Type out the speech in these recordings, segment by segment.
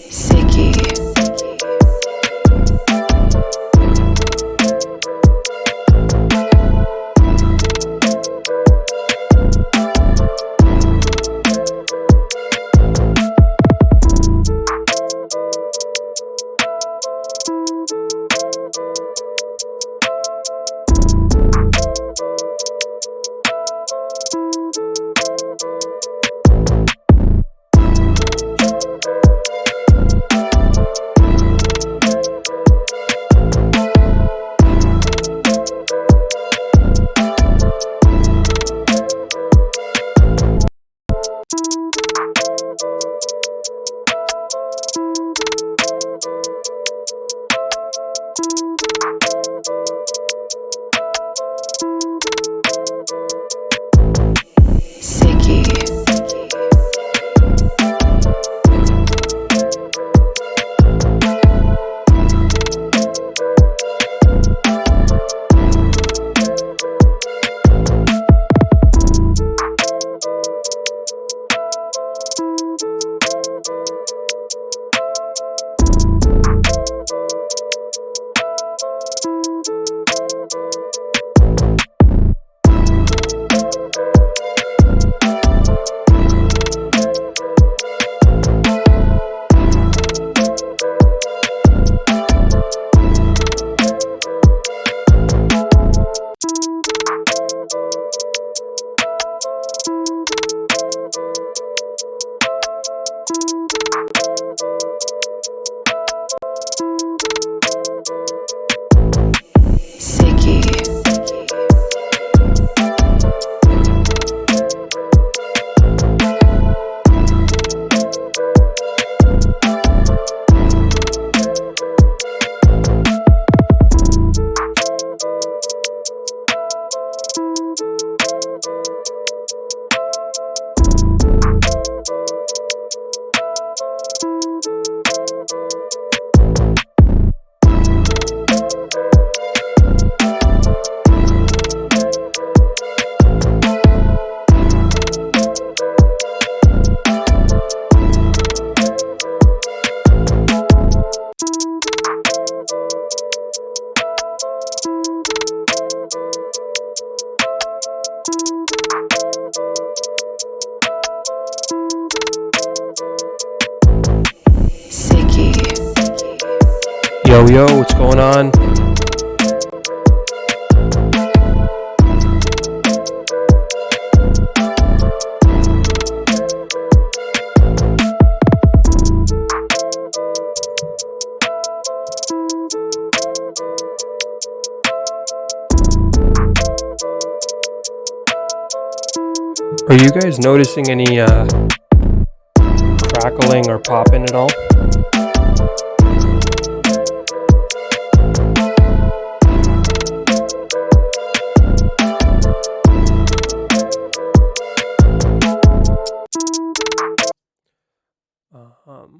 Sicky. Yo, what's going on? Are you guys noticing any crackling or popping at all?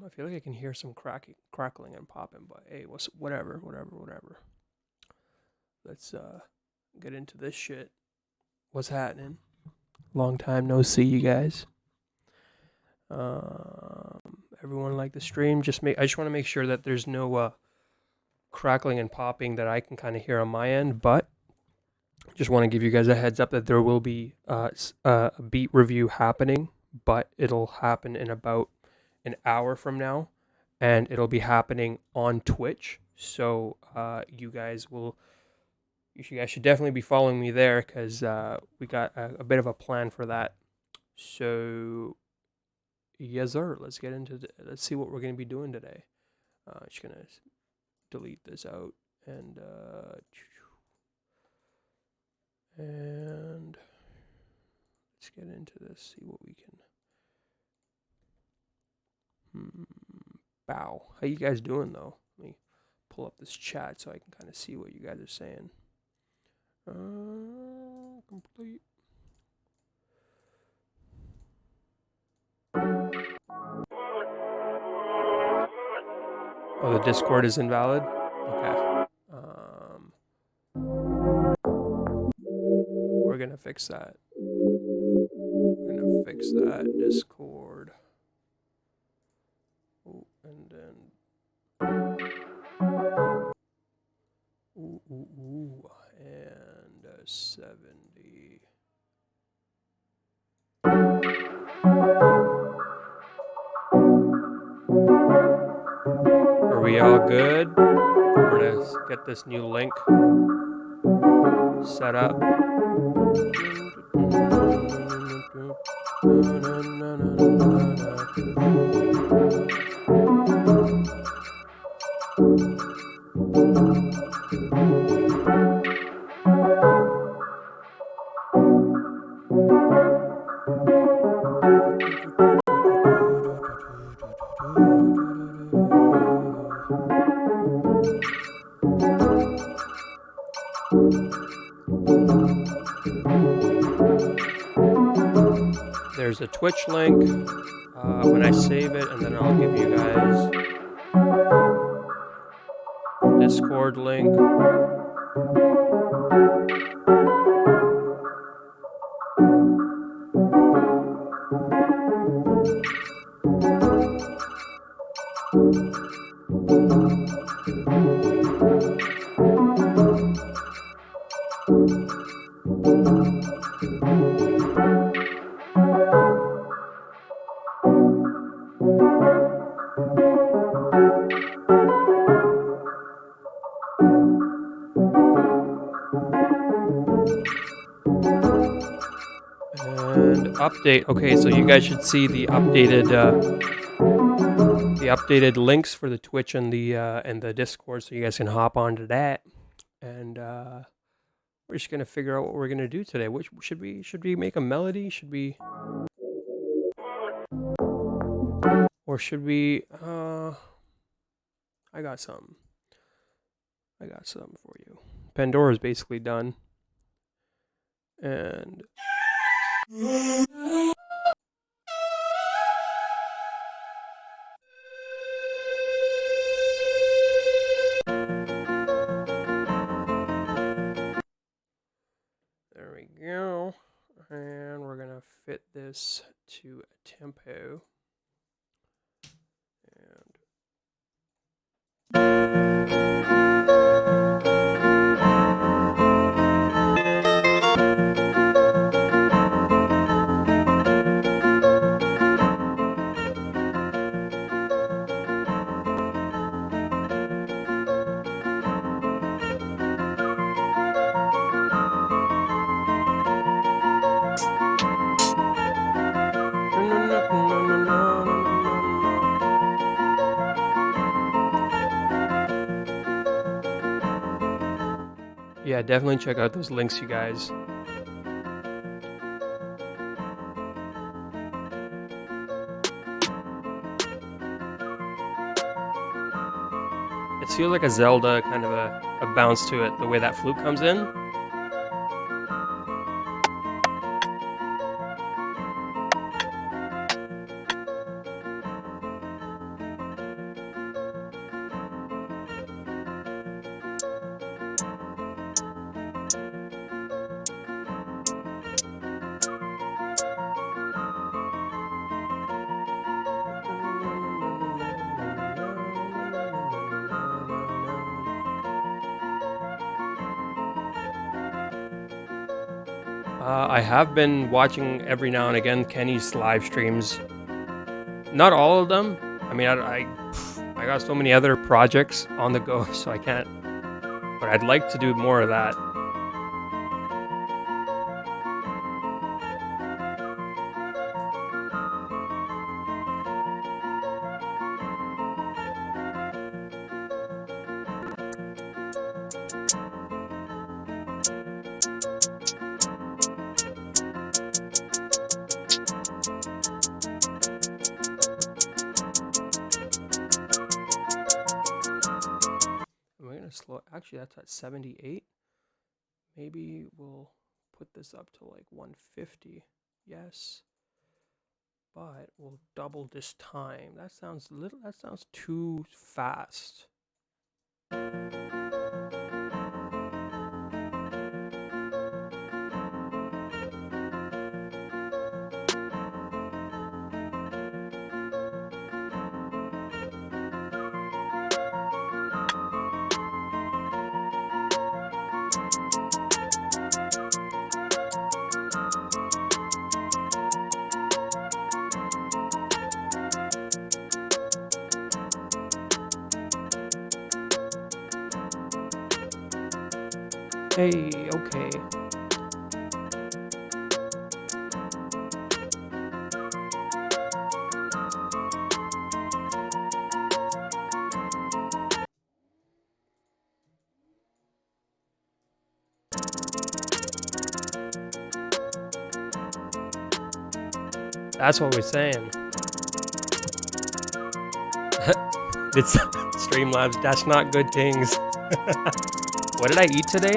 I feel like I can hear some crackling and popping, but hey, whatever. Let's get into this shit. What's happening? Long time no see, you guys. Everyone like the stream? I just want to make sure that there's no crackling and popping that I can kind of hear on my end, but just want to give you guys a heads up that there will be a beat review happening, but it'll happen in about an hour from now, and it'll be happening on Twitch. So you guys should definitely be following me there, because we got a bit of a plan for that. So yes sir, let's get into let's see what we're going to be doing today. Just gonna delete this out and let's get into this, see what we can. Bow. How you guys doing though? Let me pull up this chat so I can kind of see what you guys are saying. Complete. Oh, the Discord is invalid? Okay. We're gonna fix that. fix that. Discord. Oh, and then. Ooh. And 70. Are we all good? We're gonna get this new link set up. There's a Twitch link when I save it, and then I'll give you guys Discord link. And update. Okay, so you guys should see the updated links for the Twitch and the Discord, so you guys can hop onto that. And we're just gonna figure out what we're gonna do today. Which should we make a melody? Should we, or should we? I got something for you. Pandora's basically done, and. There we go. And we're going to fit this to a tempo. Yeah, definitely check out those links, you guys. It feels like a Zelda kind of a bounce to it, the way that flute comes in. I have been watching every now and again Kenny's live streams. Not all of them. I mean, I got so many other projects on the go, so I can't. But I'd like to do more of that. Slow. Actually, that's at 78. Maybe we'll put this up to like 150. Yes, but we'll double this time. That sounds too fast. Hey, okay. That's what we're saying. It's Streamlabs. That's not good things. What did I eat today?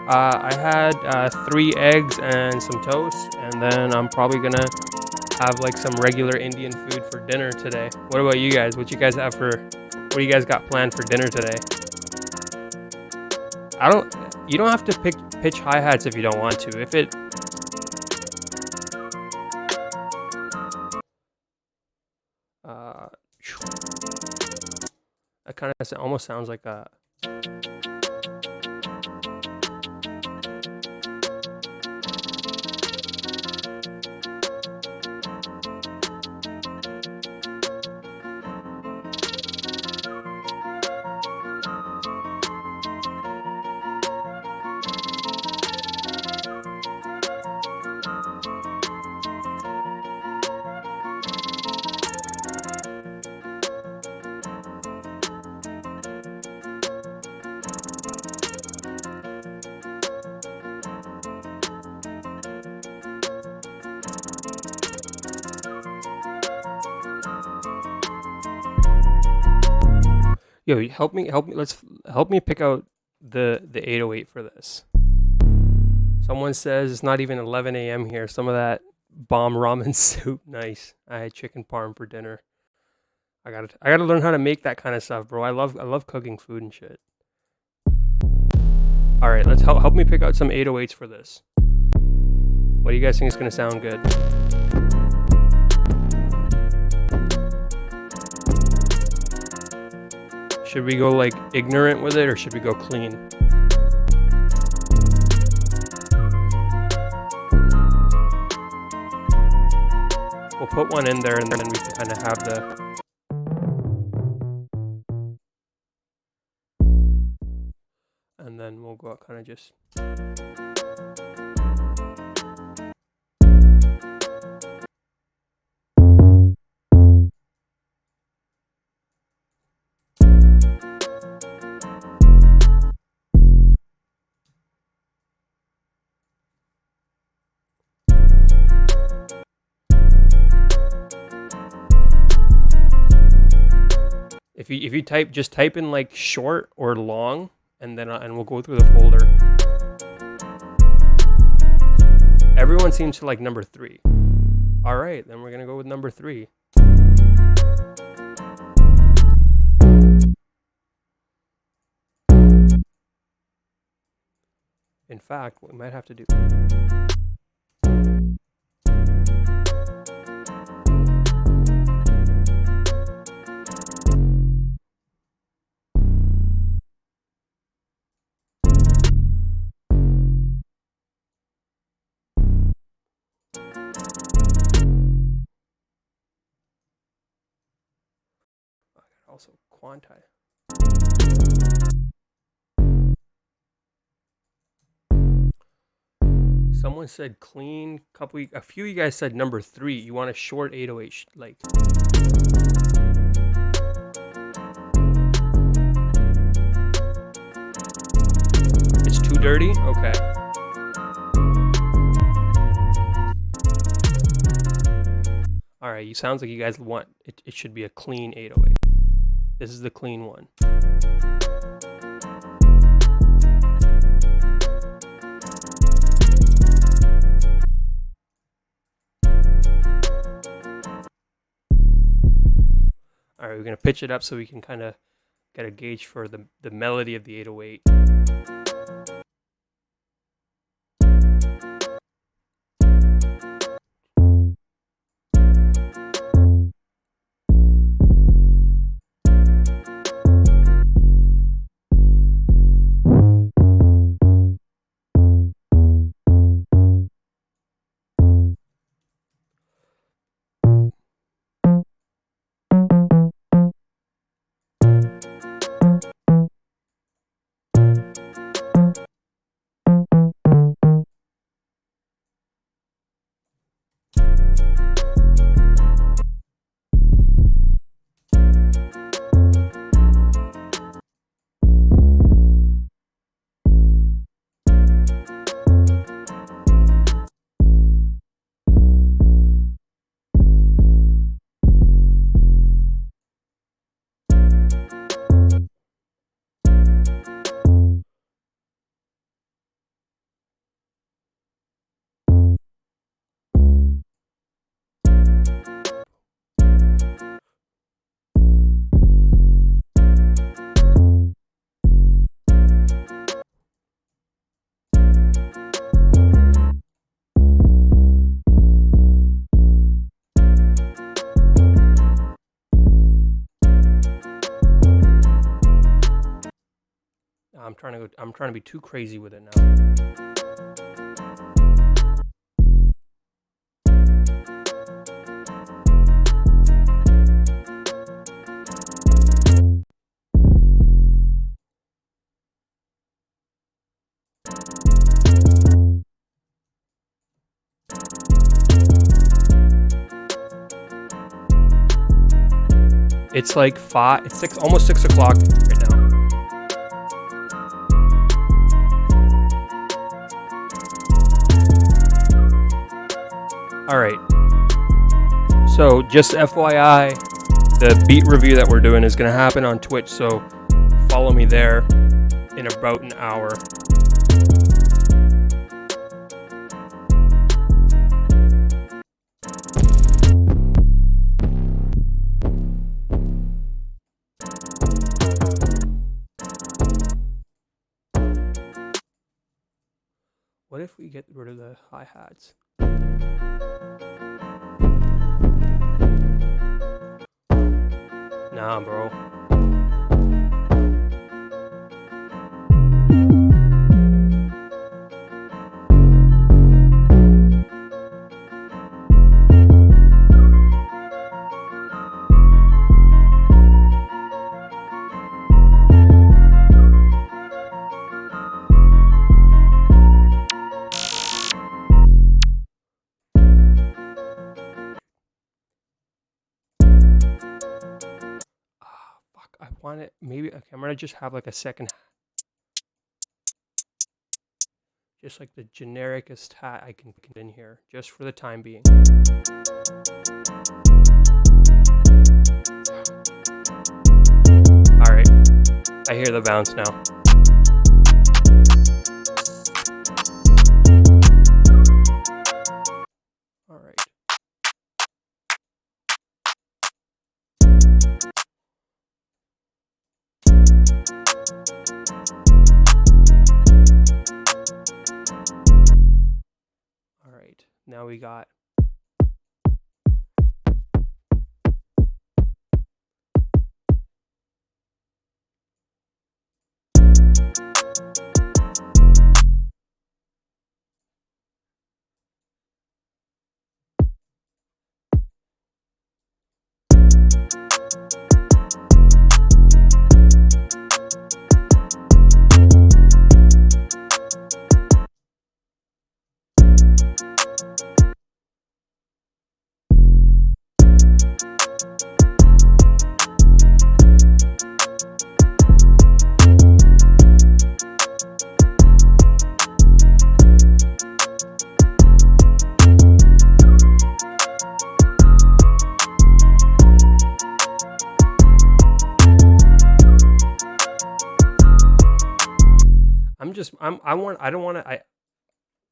I had 3 eggs and some toast, and then I'm probably gonna have like some regular Indian food for dinner today. What about you guys? What you guys have for? What do you guys got planned for dinner today? You don't have to pitch hi-hats if you don't want to. If it uh, that kind of almost sounds like a. Yo, help me, help me pick out the 808 for this. Someone says it's not even 11 a.m. here. Some of that bomb ramen soup, nice. I had chicken parm for dinner. I gotta learn how to make that kind of stuff, bro. I love cooking food and shit. All right, let's help me pick out some 808s for this. What do you guys think is gonna sound good? Should we go like ignorant with it, or should we go clean? We'll put one in there, and then we can kind of have the. And then we'll go out kind of just. If you just type in like short or long, and then and we'll go through the folder. Everyone seems to like number 3. All right, then we're gonna go with number 3. In fact, what we might have to do. Also quantize. Someone said clean. A few of you guys said number 3. You want a short 808, like. It's too dirty. Okay. All right. You sounds like you guys want it. It should be a clean 808. This is the clean one. All right, we're gonna pitch it up so we can kind of get a gauge for the melody of the 808. I'm trying to be too crazy with it now. It's like almost 6 o'clock right now. All right. So just FYI, the beat review that we're doing is going to happen on Twitch. So follow me there in about an hour. What if we get rid of the hi-hats? Nah, bro. I want it, maybe, okay, I'm gonna just have like a second, just like the genericest hat I can put in here, just for the time being. Alright, I hear the bounce now. Alright. Alright, now we got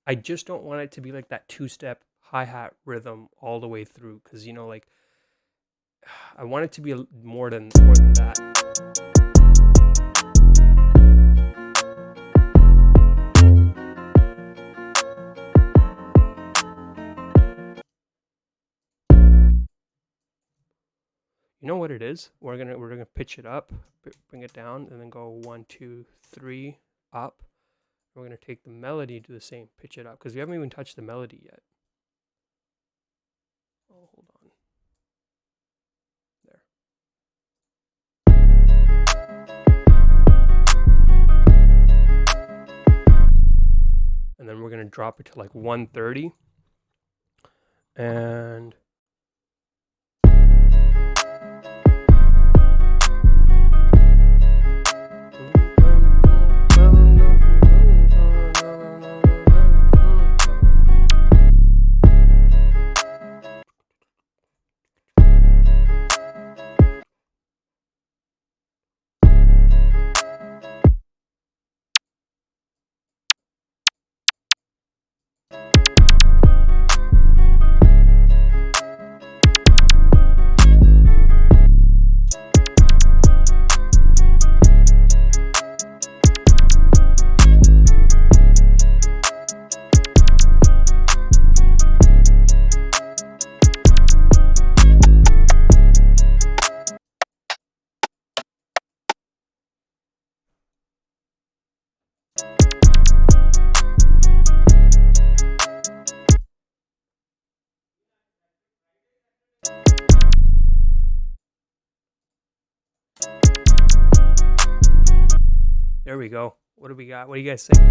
I just don't want it to be like that two-step hi-hat rhythm all the way through, because, you know, like, I want it to be more than that. You know what it is? We're gonna pitch it up, bring it down, and then go 1, 2, 3 up. We're gonna take the melody to the same, pitch it up, because we haven't even touched the melody yet. Oh, hold on. There. And then we're gonna drop it to like 130, and There we go. What do we got? What do you guys think?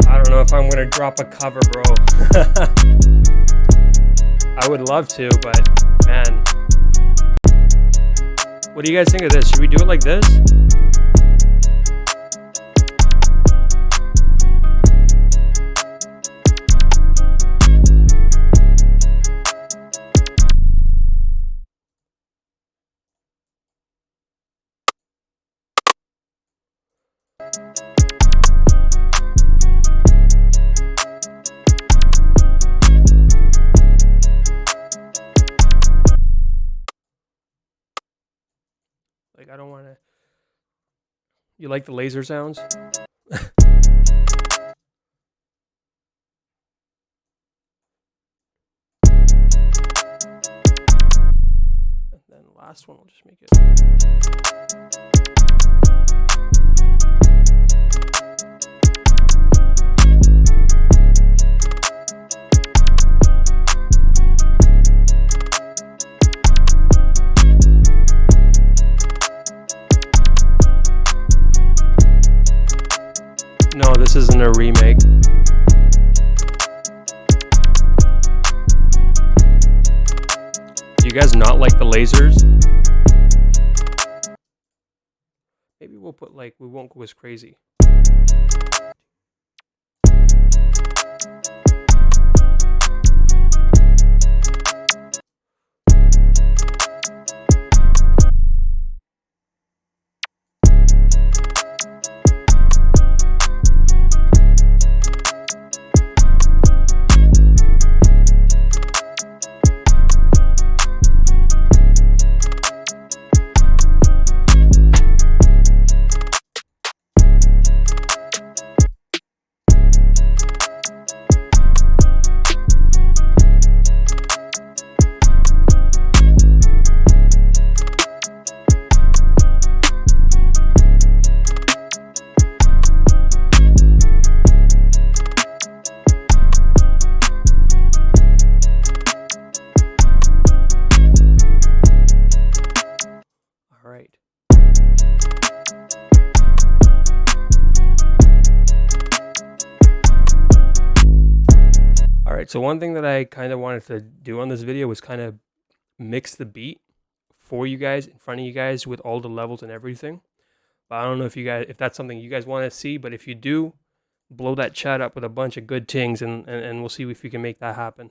I don't know if I'm gonna drop a cover, bro. I would love to, but man. What do you guys think of this? Should we do it like this? Like, I don't want to... You like the laser sounds? And then the last one, we'll just make it... No, this isn't a remake. Do you guys not like the lasers? Maybe we'll put like, we won't go as crazy. Right. All right, so one thing that I kind of wanted to do on this video was kind of mix the beat for you guys, in front of you guys, with all the levels and everything. But I don't know if that's something you guys want to see, but if you do, blow that chat up with a bunch of good tings, and we'll see if we can make that happen.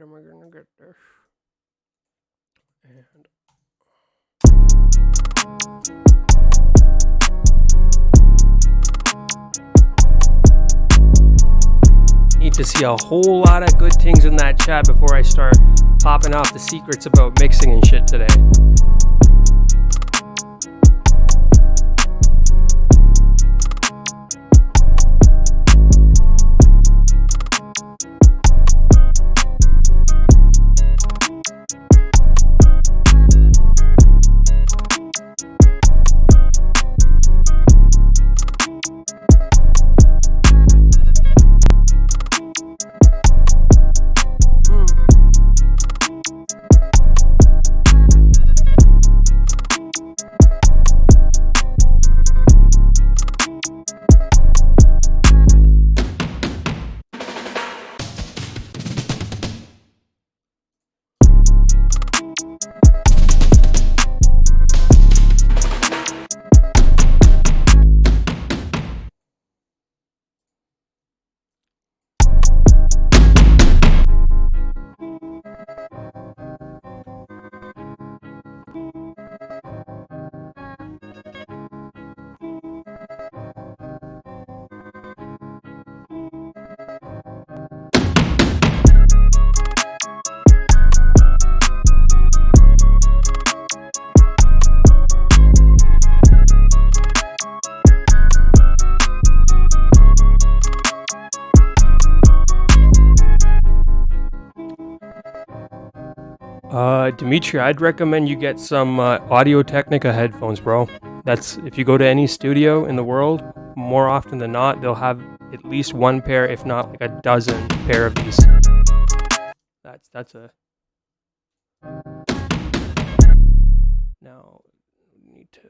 And we're gonna get this. And need to see a whole lot of good things in that chat before I start popping off the secrets about mixing and shit today. Dimitri, I'd recommend you get some Audio Technica headphones, bro. That's if you go to any studio in the world, more often than not, they'll have at least one pair, if not like a dozen pair of these. That's a. Now, need to.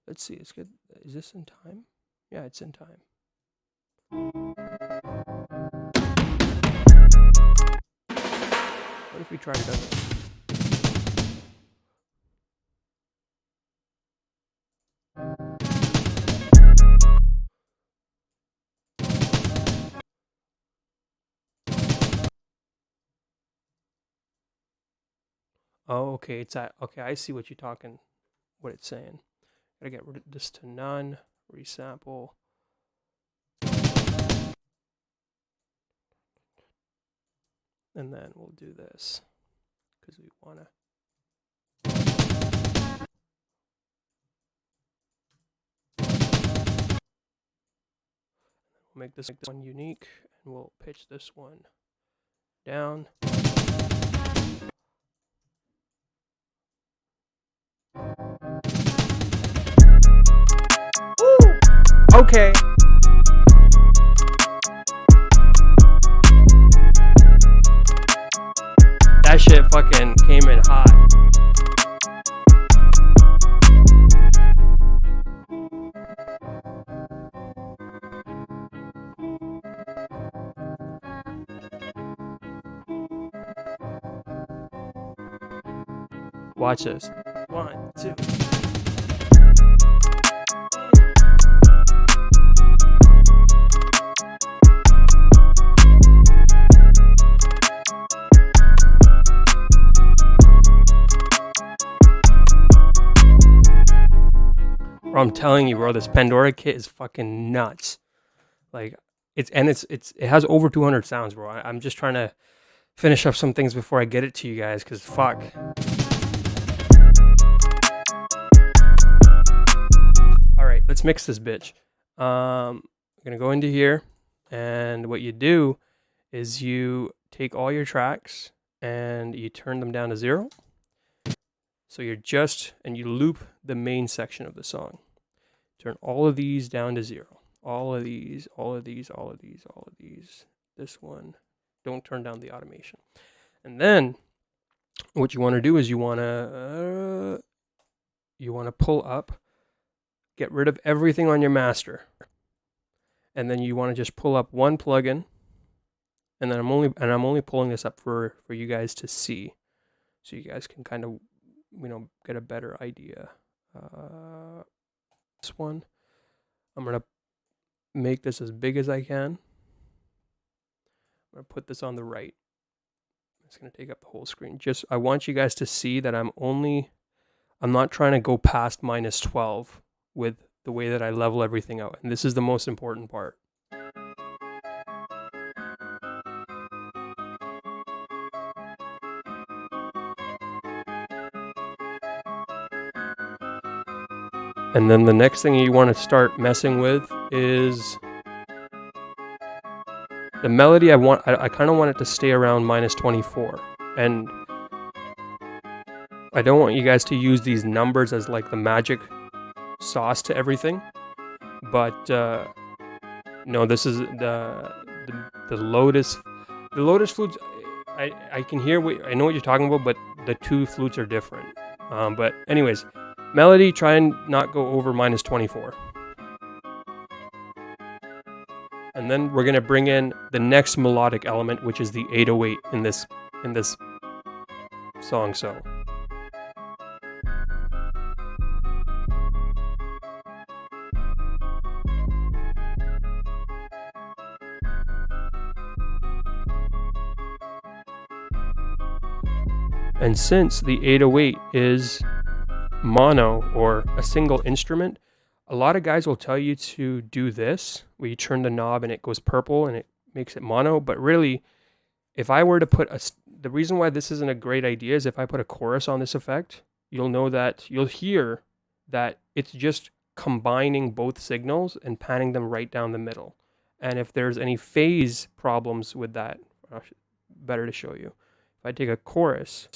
Let's see. It's good. Is this in time? Yeah, it's in time. What if we tried it out? Oh, okay. It's at. Okay, I see what you're talking. What it's saying. Gotta get rid of this to none. Resample. And then we'll do this because we want to. We'll make this one unique, and we'll pitch this one down. Ooh, okay. That shit fucking came in hot. Watch this. 1, 2. Bro, I'm telling you, bro, this Pandora kit is fucking nuts. Like, it has over 200 sounds, bro. I'm just trying to finish up some things before I get it to you guys, because fuck. All right, let's mix this bitch. I'm gonna go into here, and what you do is you take all your tracks and you turn them down to 0. So and you loop the main section of the song. Turn all of these down to 0. All of these, all of these, all of these, all of these. This one. Don't turn down the automation. And then what you want to do is you want to pull up, get rid of everything on your master. And then you want to just pull up one plugin. And then I'm only pulling this up for you guys to see, so you guys can kind of, get a better idea. This one, I'm gonna make this as big as I can. I'm gonna put this on the right. It's gonna take up the whole screen. I want you guys to see that I'm not trying to go past -12 with the way that I level everything out. And this is the most important part. And then the next thing you want to start messing with is the melody. I kind of want it to stay around -24. And I don't want you guys to use these numbers as like the magic sauce to everything. But no, this is the Lotus. The Lotus flutes, I can hear I know what you're talking about, but the two flutes are different. But anyways, melody, try and not go over -24. And then we're gonna bring in the next melodic element, which is the 808 in this song. So. And since the 808 is mono or a single instrument, a lot of guys will tell you to do this, where you turn the knob and it goes purple and it makes it mono. But really, if I were to put the reason why this isn't a great idea is if I put a chorus on this effect, you'll hear that it's just combining both signals and panning them right down the middle. and if there's any phase problems with that, better to show you. If I take a chorus,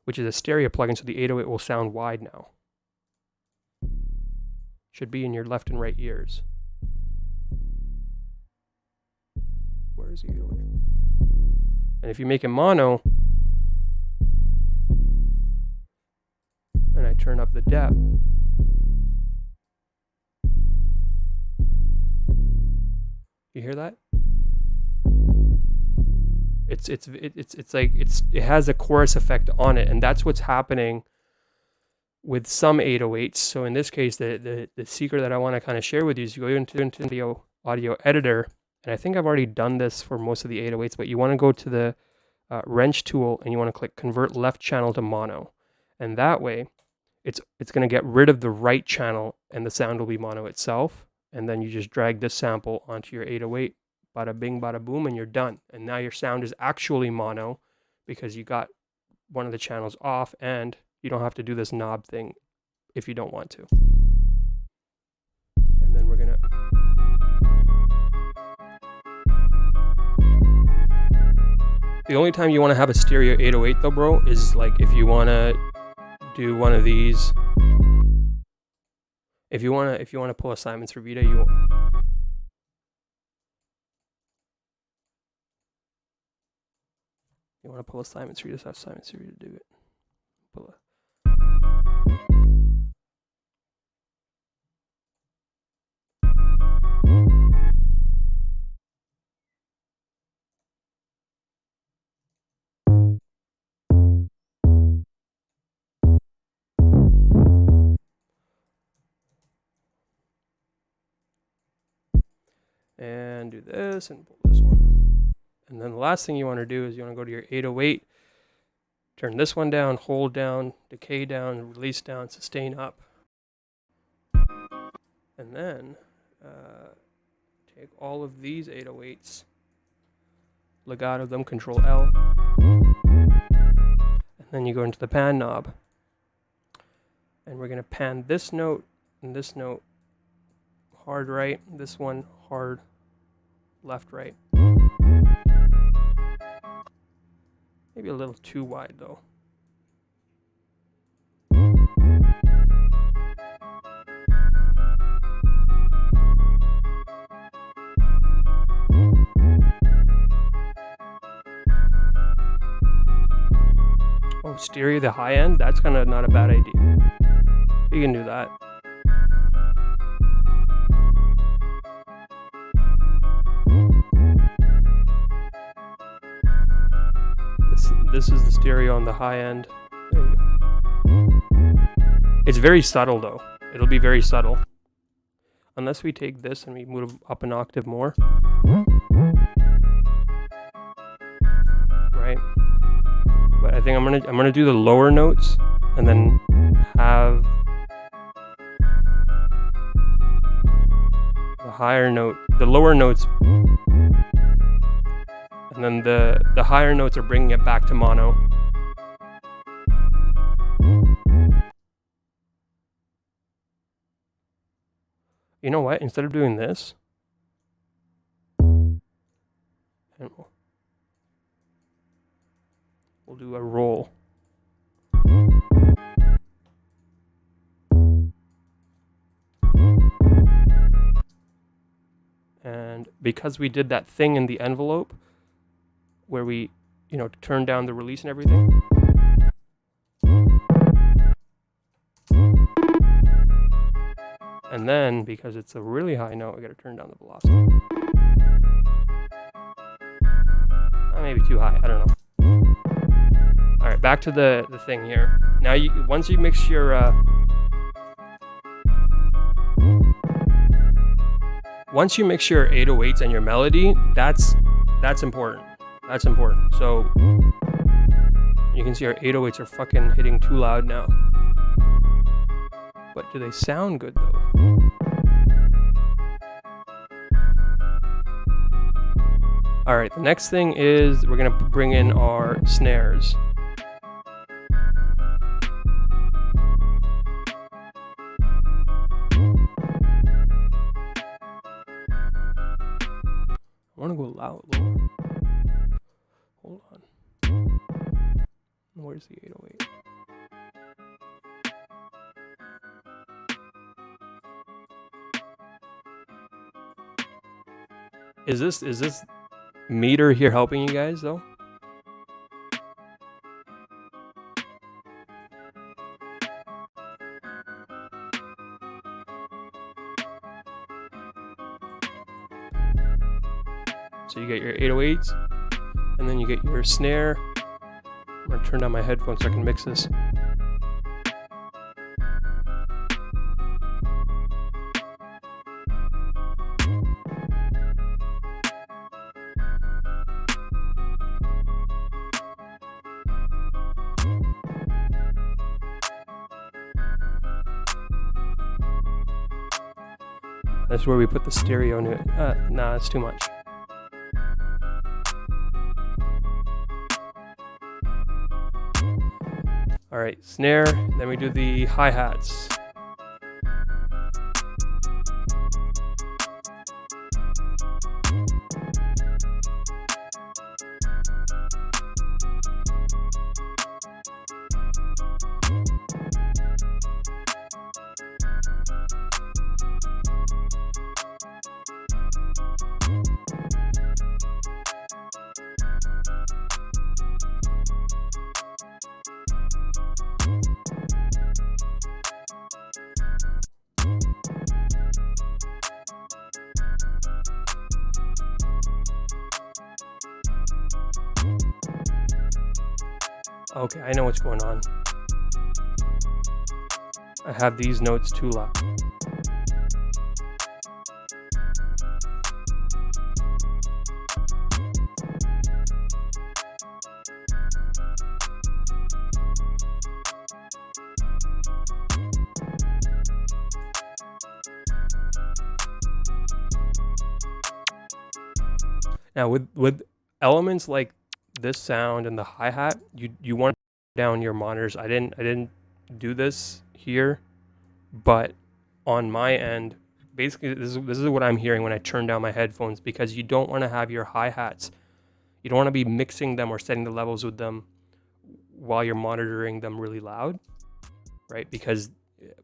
which is a stereo plugin, so the 808 will sound wide now. Should be in your left and right ears. Where is the 808? And if you make it mono, and I turn up the depth, you hear that? It has a chorus effect on it, and that's what's happening with some 808s. So in this case, the secret that I want to kind of share with you is you go into the audio editor, and I think I've already done this for most of the 808s, but you want to go to the wrench tool and you want to click convert left channel to mono, and that way it's going to get rid of the right channel and the sound will be mono itself, and then you just drag this sample onto your 808, bada bing bada boom, and you're done. And now your sound is actually mono because you got one of the channels off, and you don't have to do this knob thing if you don't want to. And then we're gonna the only time you want to have a stereo 808 though, bro, is like if you want to do one of these. If you want to pull a Simon's Revita, you want to pull a Simon's Revita, so have Simon's Revita do it. Pull a and do this and pull this one. And then the last thing you want to do is you want to go to your 808, turn this one down, hold down, decay down, release down, sustain up. And then take all of these 808s, legato them, control L. And then you go into the pan knob. And we're going to pan this note and this note hard right, this one hard left right. Maybe a little too wide though. Oh, stereo the high end? That's kind of not a bad idea. You can do that. This is the stereo on the high end. There you go. It's very subtle though. It'll be very subtle. Unless we take this and we move up an octave more. Right? But I think I'm gonna do the lower notes and then have the higher note, the lower notes, and then the higher notes are bringing it back to mono. You know what? Instead of doing this, and we'll do a roll. And because we did that thing in the envelope where we, turn down the release and everything. And then, because it's a really high note, we gotta turn down the velocity. Maybe too high, I don't know. All right, back to the thing here. Now, once you mix your once you mix your 808s and your melody, that's important. That's important. So you can see our 808s are fucking hitting too loud now. But do they sound good though? All right, the next thing is we're gonna bring in our snares. want to go loud. Hold on. Where's the 808? Is this meter here helping you guys though? So you get your 808s, and then you get your snare. I'm gonna turn down my headphones so I can mix this. That's where we put the stereo in it. Nah, it's too much. All right, snare, then we do the hi-hats. Okay, I know what's going on. I have these notes too loud. Now with elements like this sound and the hi-hat, you want to down your monitors. I didn't do this here, but on my end, basically this is what I'm hearing when I turn down my headphones, because you don't want to have your hi-hats, you don't want to be mixing them or setting the levels with them while you're monitoring them really loud, right? Because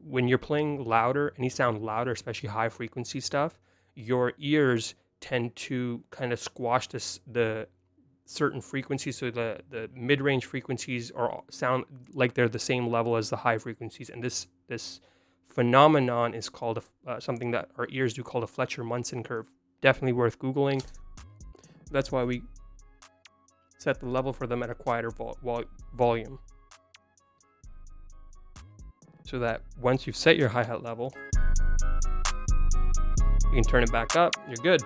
when you're playing louder, any sound louder, especially high frequency stuff, your ears tend to kind of squash the certain frequencies, so the mid-range frequencies are sound like they're the same level as the high frequencies, and this phenomenon is called something that our ears do called a Fletcher-Munson curve. Definitely worth Googling. That's why we set the level for them at a quieter volume, so that once you've set your hi-hat level, you can turn it back up, you're good.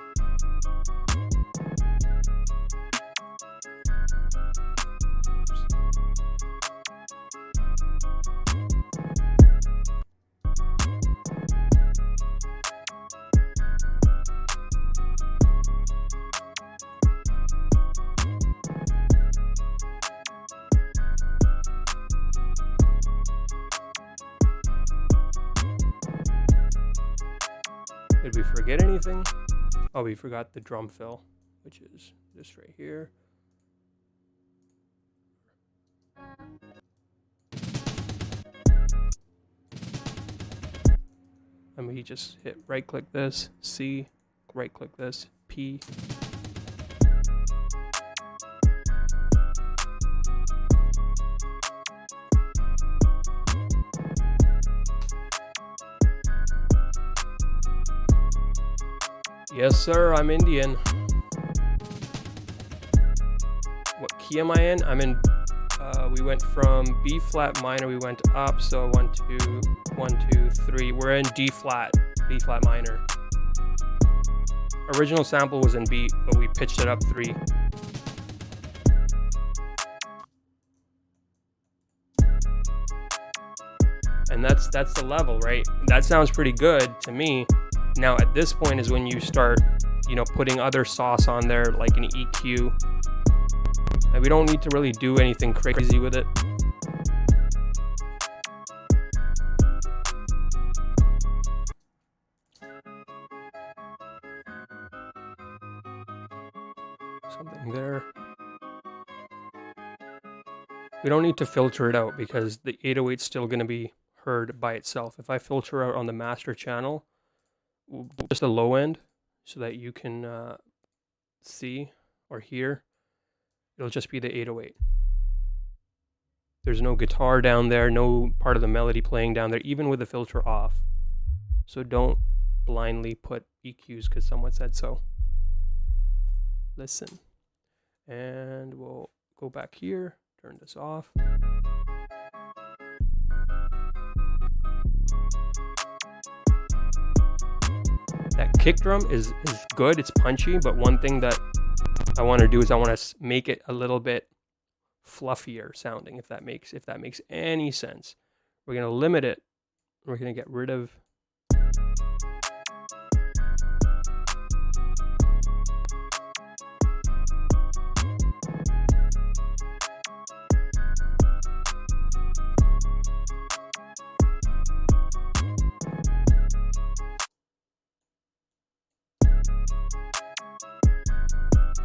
Did we forget anything? Oh, we forgot the drum fill, which is this right here. And we just hit right click this, C, right click this, P. Yes, sir, I'm Indian. What key am I in? I'm in, we went from B flat minor, we went up, so 1, 2, 1, 2, 3. We're in D flat, B flat minor. Original sample was in B, but we pitched it up 3. And that's the level, right? That sounds pretty good to me. Now at this point is when you start, putting other sauce on there, like an EQ. And we don't need to really do anything crazy with it. something there. We don't need to filter it out because the 808 is still going to be heard by itself. If I filter out on the master channel, just the low end, so that you can see or hear, it'll just be the 808. There's no guitar down there, no part of the melody playing down there, even with the filter off. So don't blindly put EQs because someone said so. Listen. And we'll go back here, turn this off. That kick drum is good, it's punchy, but one thing that I want to do is I want to make it a little bit fluffier sounding, if that makes any sense. We're going to limit it. We're going to get rid of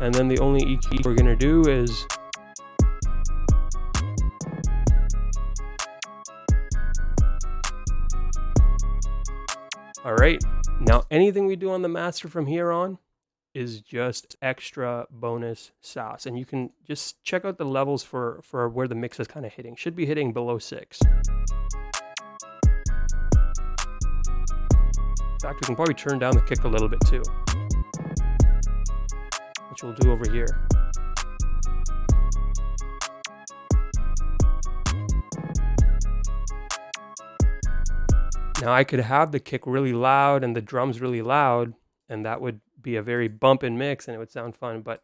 and then the only EQ we're going to do is all right. Now anything we do on the master from here on is just extra bonus sauce, and you can just check out the levels for where the mix is kind of hitting. Should be hitting below 6. In fact, we can probably turn down the kick a little bit too, which we'll do over here. Now I could have the kick really loud and the drums really loud, and that would be a very bumpin' mix and it would sound fun, but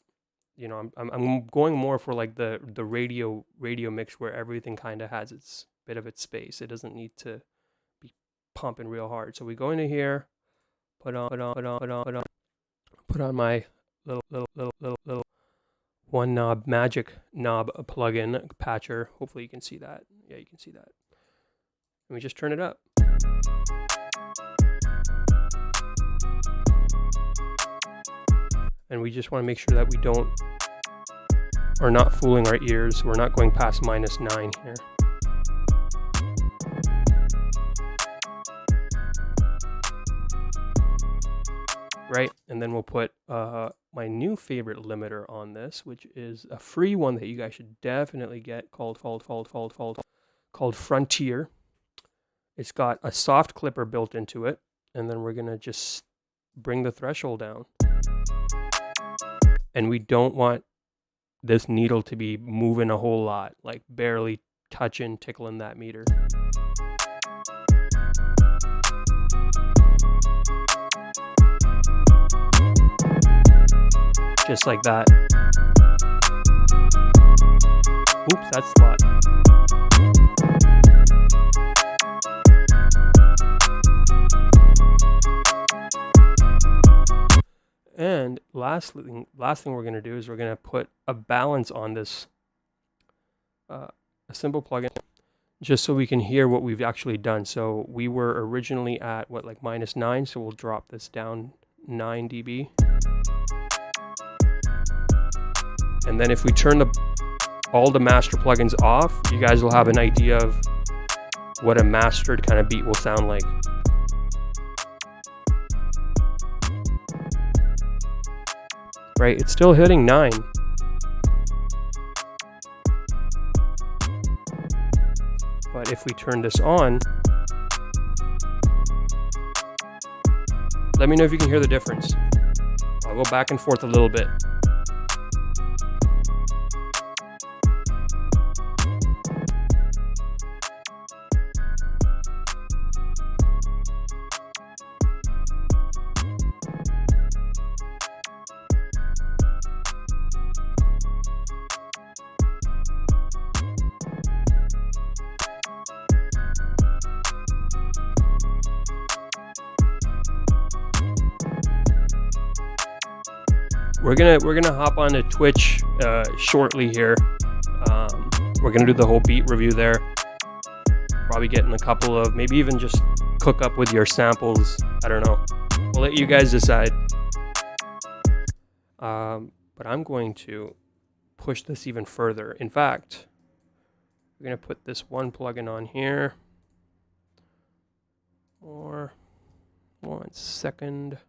you know, I'm going more for like the radio mix where everything kind of has its bit of its space. It doesn't need to be pumping real hard. So we go into here, put on my little one knob magic knob plugin patcher. Hopefully you can see that. Yeah, you can see that. And we just turn it up. And we just want to make sure that we are not fooling our ears. We're not going past -9 here. Right, and then we'll put my new favorite limiter on this, which is a free one that you guys should definitely get, called Frontier. It's got a soft clipper built into it, and then we're gonna just bring the threshold down. And we don't want this needle to be moving a whole lot, like barely tickling that meter. Just like that. Oops, that's a lot. And last thing we're going to do is we're going to put a balance on this, a simple plugin, just so we can hear what we've actually done. So we were originally at what, like -9, so we'll drop this down 9 dB. And then if we turn all the master plugins off, you guys will have an idea of what a mastered kind of beat will sound like. Right, it's still hitting 9. But if we turn this on, let me know if you can hear the difference. I'll go back and forth a little bit. We're gonna hop on to Twitch shortly here. We're gonna do the whole beat review there. Probably getting a couple of, maybe even just cook up with your samples. I don't know. We'll let you guys decide. but I'm going to push this even further. In fact, we're going to put this one plugin on here. Or 1 second.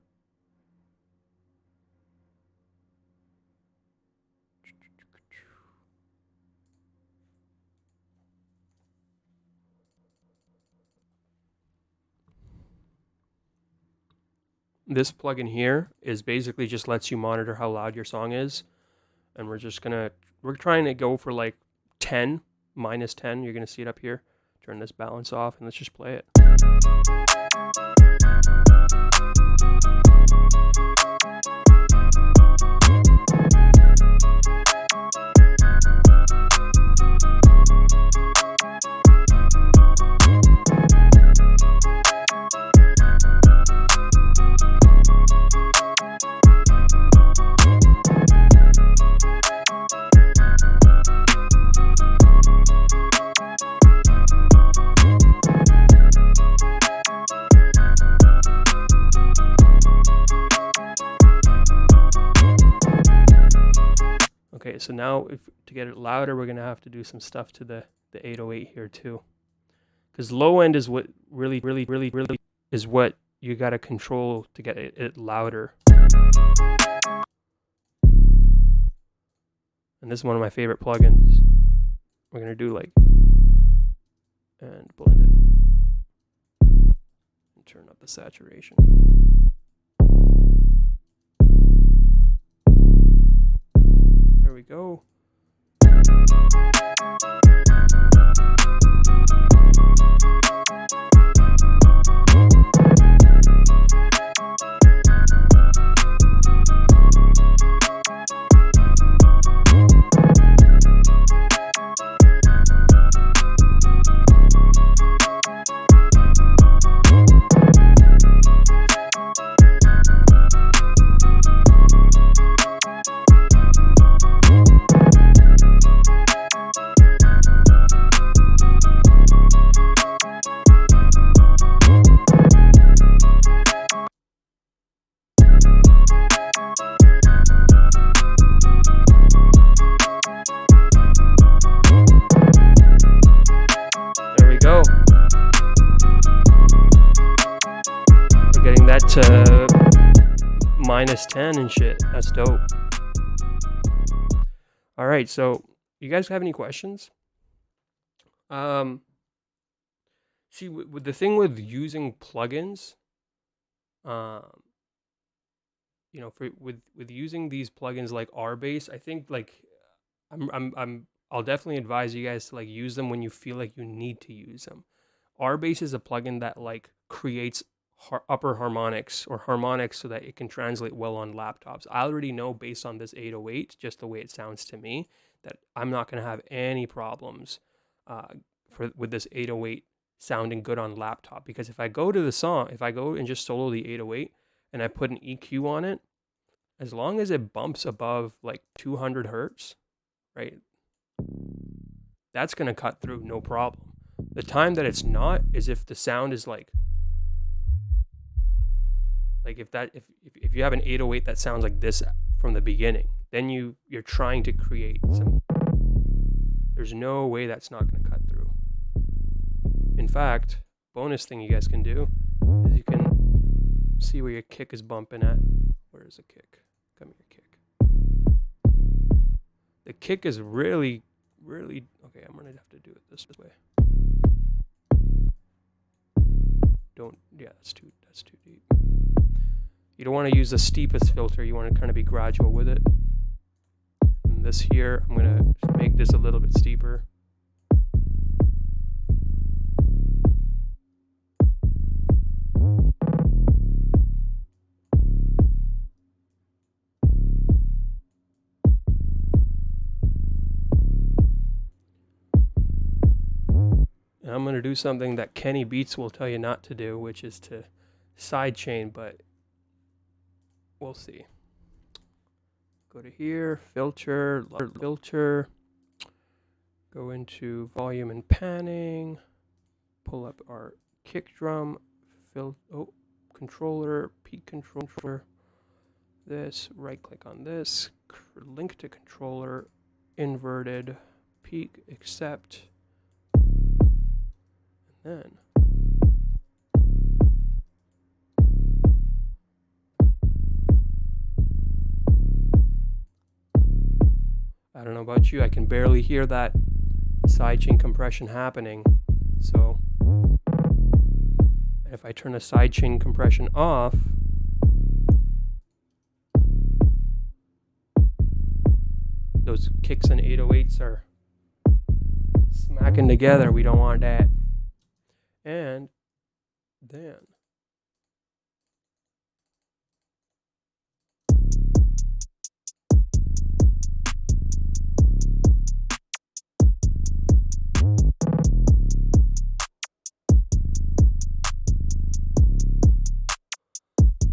This plugin here is basically just lets you monitor how loud your song is. And we're trying to go for like 10, minus 10. You're going to see it up here. Turn this balance off and let's just play it. Okay, so now to get it louder, we're going to have to do some stuff to the 808 here too. Because low end is what really is what you got to control to get it louder. And this is one of my favorite plugins. We're going to do like, and blend it. And turn up the saturation. There we go. Go. We're getting that to minus 10 and shit. That's dope. All right, so you guys have any questions? See, with the thing with using plugins, you know, with using these plugins like RBass, I think like I'll definitely advise you guys to like use them when you feel like you need to use them. RBass is a plugin that like creates upper harmonics or harmonics so that it can translate well on laptops. I already know based on this 808, just the way it sounds to me, that I'm not going to have any problems with this 808 sounding good on laptop. Because if I go to the song, if I go and just solo the 808 and I put an EQ on it, as long as it bumps above like 200 hertz, right? That's going to cut through, no problem. The time that it's not is if the sound is like if you have an 808 that sounds like this from the beginning, then you're trying to create some, there's no way that's not going to cut through. In fact, bonus thing you guys can do is you can see where your kick is bumping at. Where is the kick? Come here, kick. The kick is really okay. I'm gonna have to do it this way. That's too deep. You don't want to use the steepest filter. You want to kind of be gradual with it. And this here, I'm gonna make this a little bit steeper. And I'm going to do something that Kenny Beats will tell you not to do, which is to sidechain, but we'll see. Go to here, filter, go into volume and panning, pull up our kick drum, controller, peak controller, this, right click on this, link to controller, inverted, peak, accept, and then I don't know about you, I can barely hear that sidechain compression happening. So if I turn the sidechain compression off, those kicks and 808s are smacking together. We don't want that. And then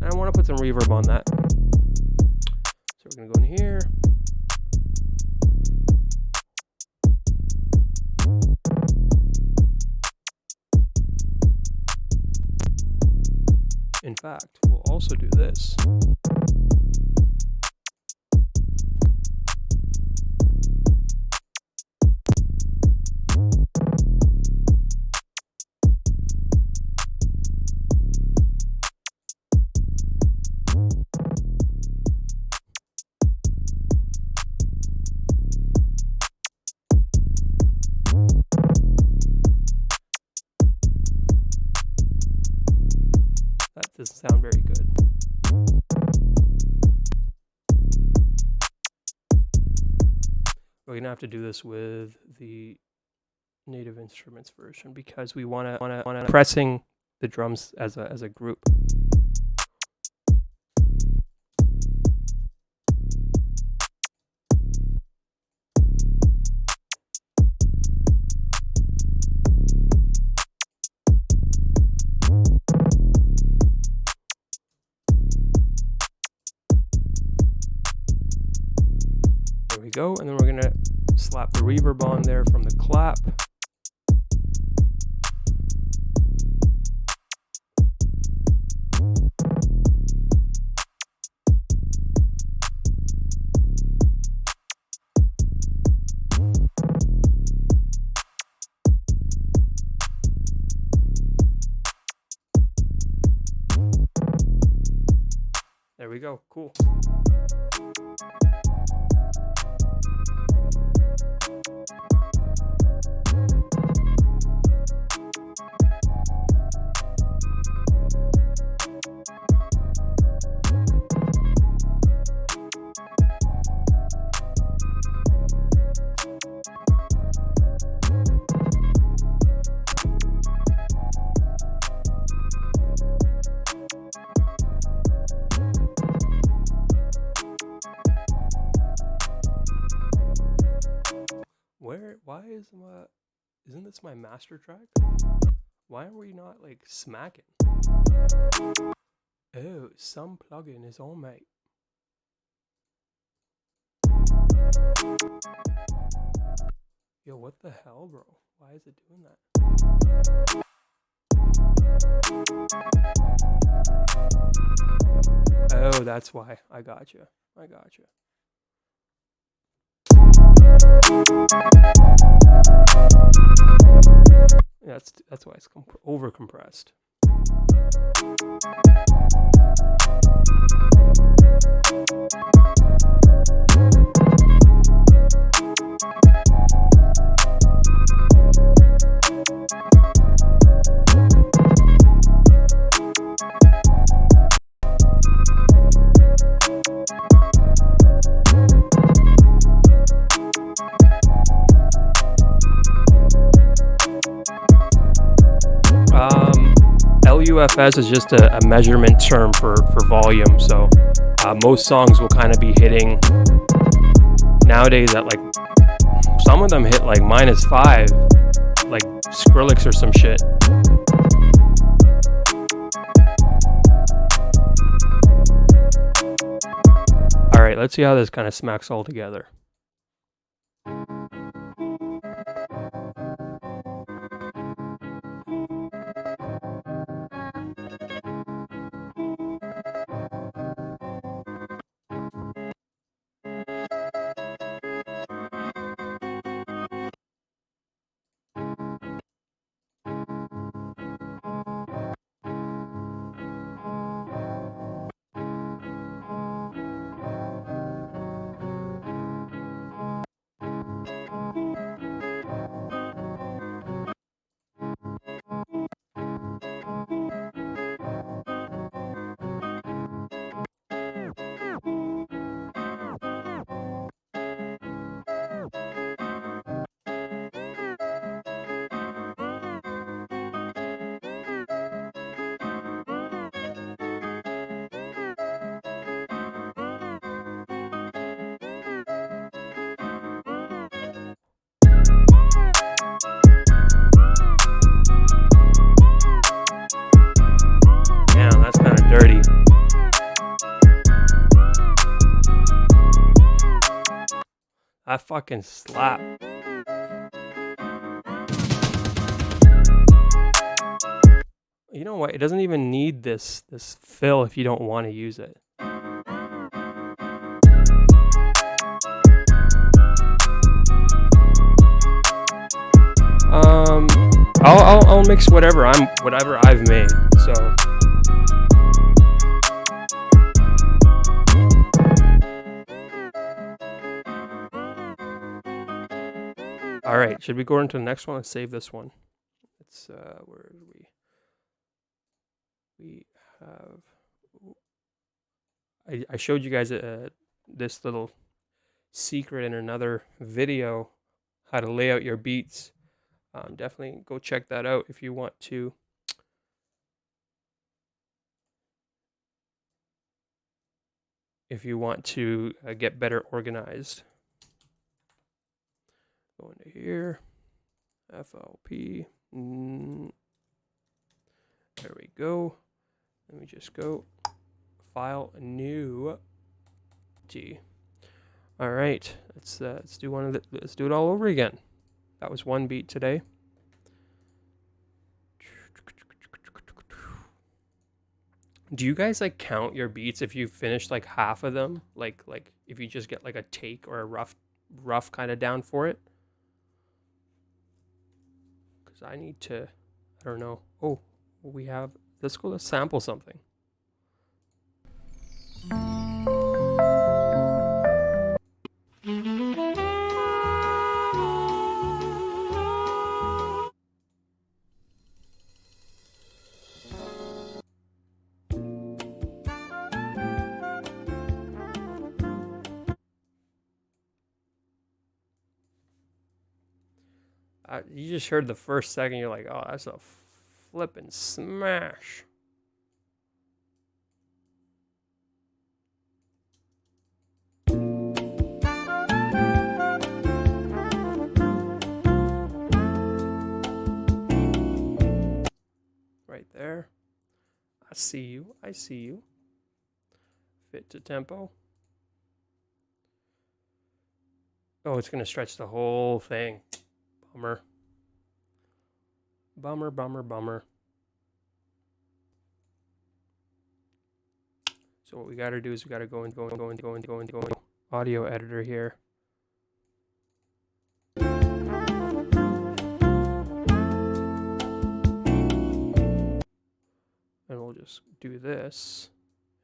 I want to put some reverb on that. So we're going to go in here. In fact, we'll also do this. That doesn't sound very good. We're gonna have to do this with the Native Instruments version because we want to pressing the drums as a group. There we go, and then we're gonna slap the reverb on there from the clap. There we go, cool. Isn't this my master track? Why are we not like smacking? Oh, some plugin is on, mate. Yo, what the hell, bro? Why is it doing that? Oh, that's why. I got you. I got you. That's why it's over compressed. LUFS is just a measurement term for volume, so most songs will kind of be hitting nowadays at like, some of them hit like -5, like Skrillex or some shit. Alright, let's see how this kind of smacks all together. That fucking slap. You know what? It doesn't even need this fill if you don't want to use it. I'll mix whatever I've made. So all right, should we go into the next one and save this one? It's where are we? We have. I showed you guys this little secret in another video, how to lay out your beats. Definitely go check that out if you want to. If you want to get better organized. Go into here, FLP. There we go. Let me just go file new T. All right, let's do one of let's do it all over again. That was one beat today. Do you guys like count your beats if you finish like half of them? Like if you just get like a take or a rough kind of down for it? Because I need to, I don't know. Oh, we have, let's go, let's sample something. You just heard the first second, you're like, oh, that's a flippin' smash. Right there. I see you. I see you. Fit to tempo. Oh, it's going to stretch the whole thing. Bummer. Bummer, bummer, bummer. So what we got to do is we got to go into audio editor here. And we'll just do this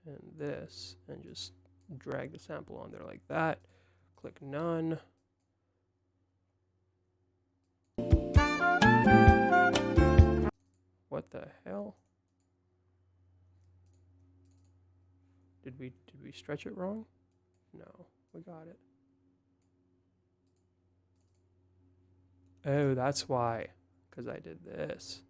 and just drag the sample on there like that. Click none. What the hell? Did we stretch it wrong? No, we got it. Oh, that's why, because I did this.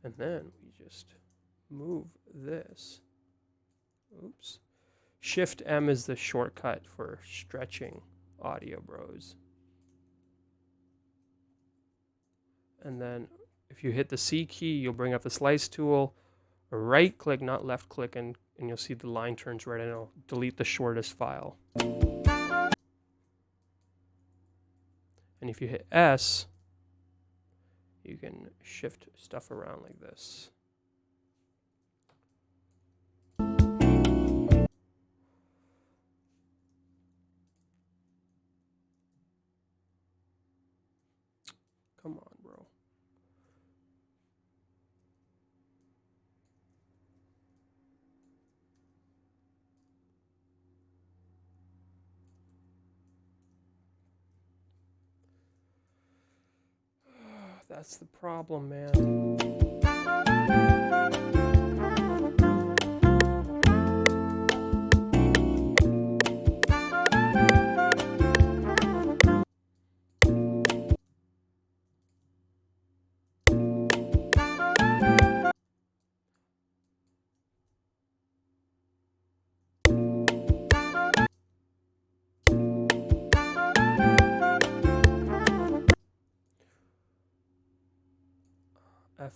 And then we just move this. Oops. Shift M is the shortcut for stretching audio, bros. And then if you hit the C key, you'll bring up the slice tool. Right click, not left click, and you'll see the line turns red, and it'll delete the shortest file. And if you hit S, you can shift stuff around like this. Come on, bro. That's the problem, man.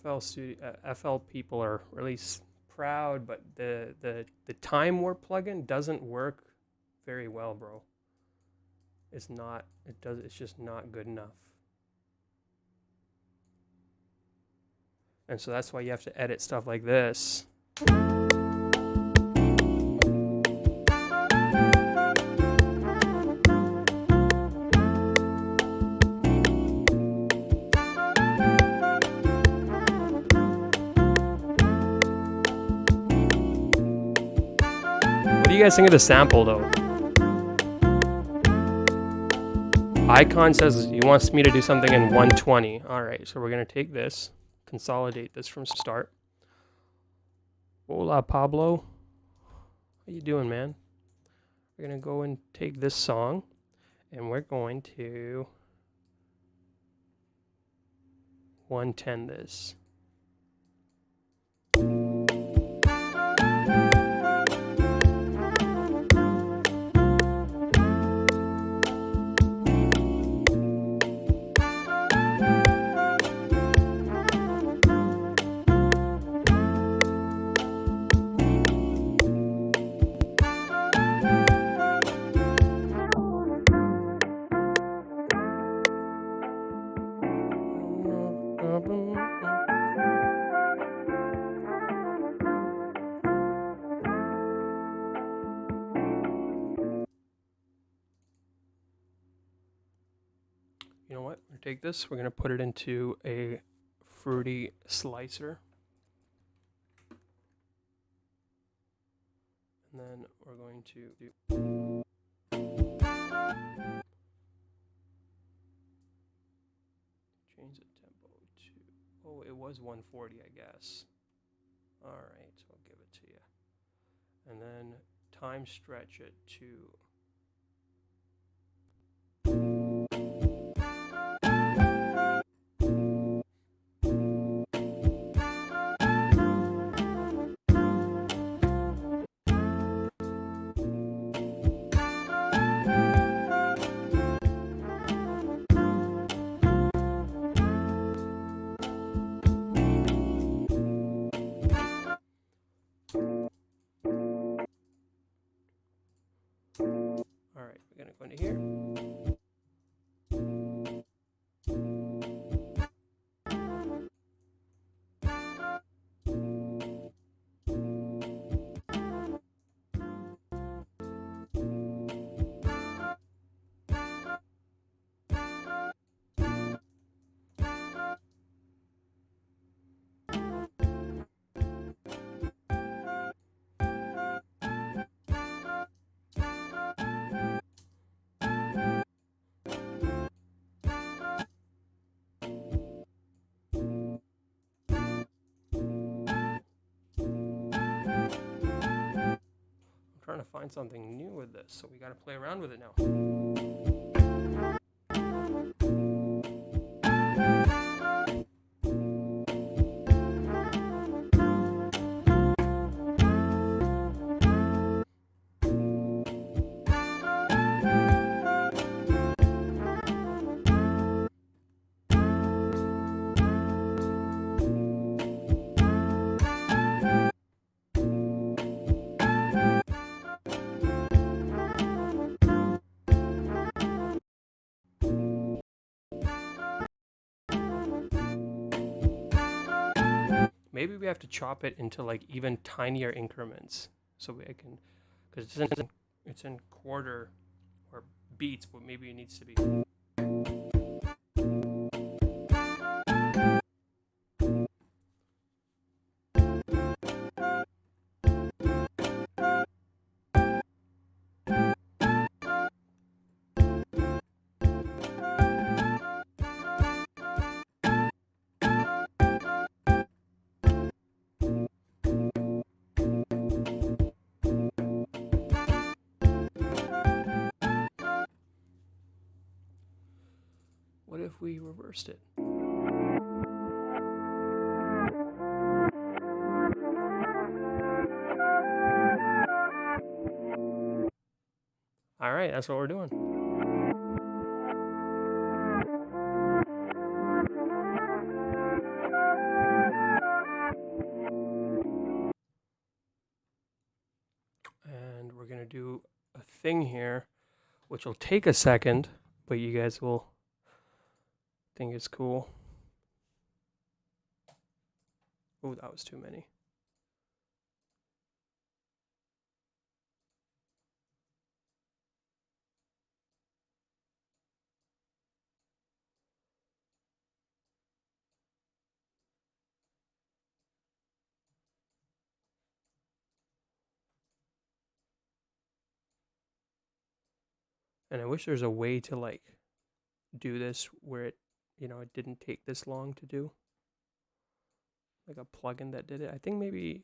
FL people are really proud, but the Time Warp plugin doesn't work very well, bro. It's not. It's just not good enough. And so that's why you have to edit stuff like this. What do you guys think of the sample, though? Icon says he wants me to do something in 120. All right, so we're going to take this, consolidate this from start. Hola, Pablo. How you doing, man? We're going to go and take this song, and we're going to 110 this. You know what? We're going to take this. We're going to put it into a fruity slicer. And then we're going to do... change the tempo to... Oh, it was 140, I guess. All right, so I'll give it to you. And then time stretch it to... All right, we're going to go into here. Trying to find something new with this, so we got to play around with it now. Maybe we have to chop it into like even tinier increments, so I can, because it's in quarter or beats, but maybe it needs to be. What if we reversed it? All right, that's what we're doing. a thing here, which will take a second, but you guys will think it's cool. Oh, that was too many. And I wish there's a way to like do this where it, it didn't take this long to do. Like a plugin that did it. I think maybe.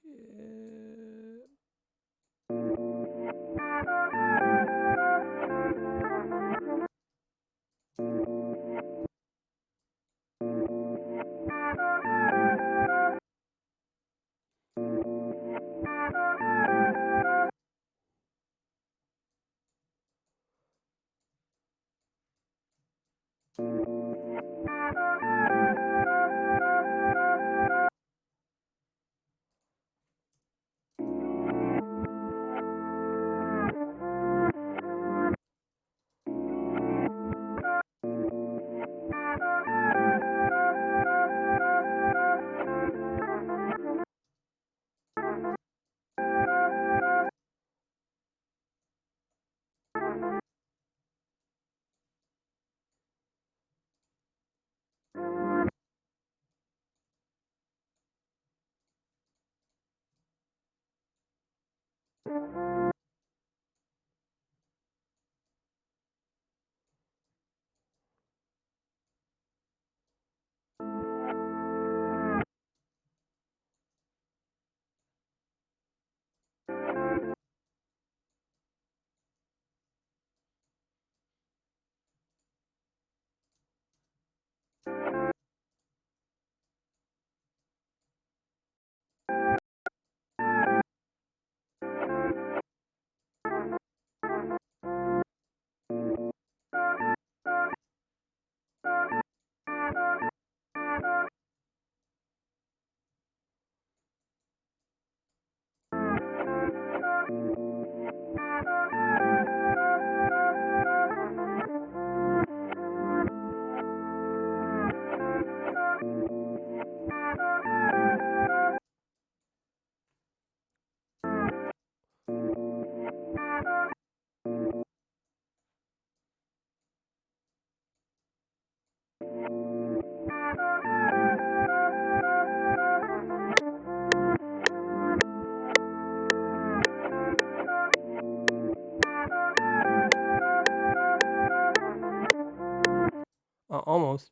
Almost.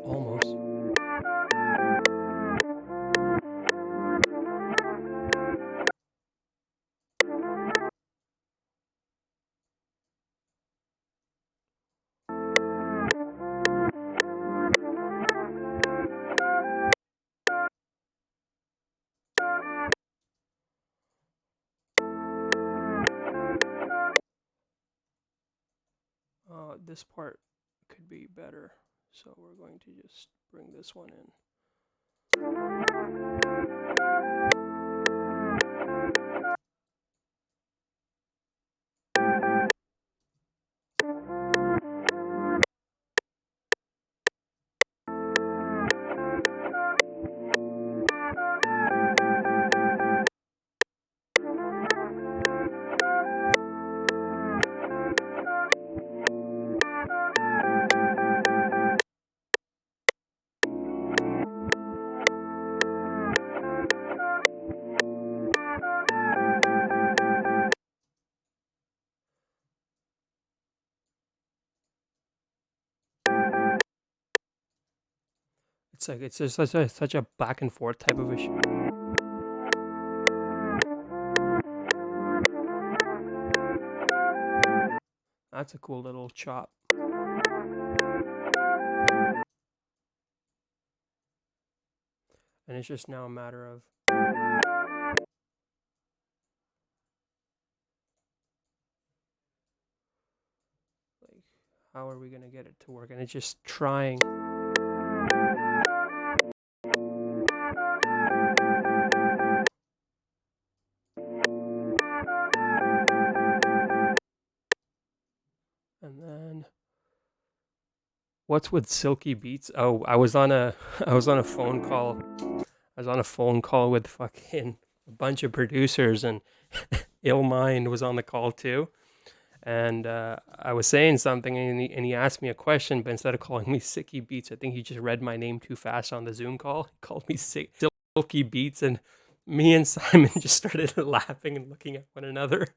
Almost. This part could be better, so we're going to just bring this one in. it's just such a back and forth type of issue. That's a cool little chop. And it's just now a matter of like, how are we gonna get it to work? And it's just trying. And then what's with silky beats? Oh, I was on a phone call. I was on a phone call with fucking a bunch of producers, and Illmind was on the call too. And I was saying something, and he asked me a question, but instead of calling me Sicky Beats, I think he just read my name too fast on the Zoom call. He called me Silky Beats, and me and Simon just started laughing and looking at one another.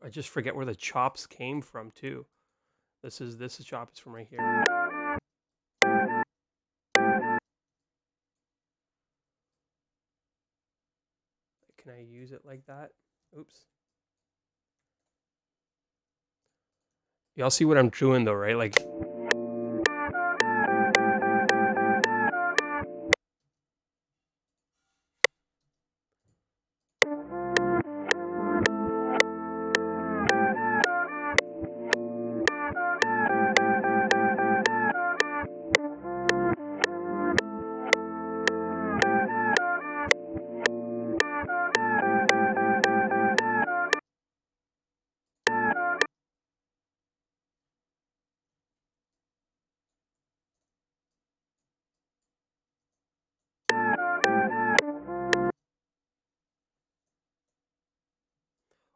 I just forget where the chops came from too. This chop is from right here. Can I use it like that? Oops. Y'all see what I'm doing though, right? Like,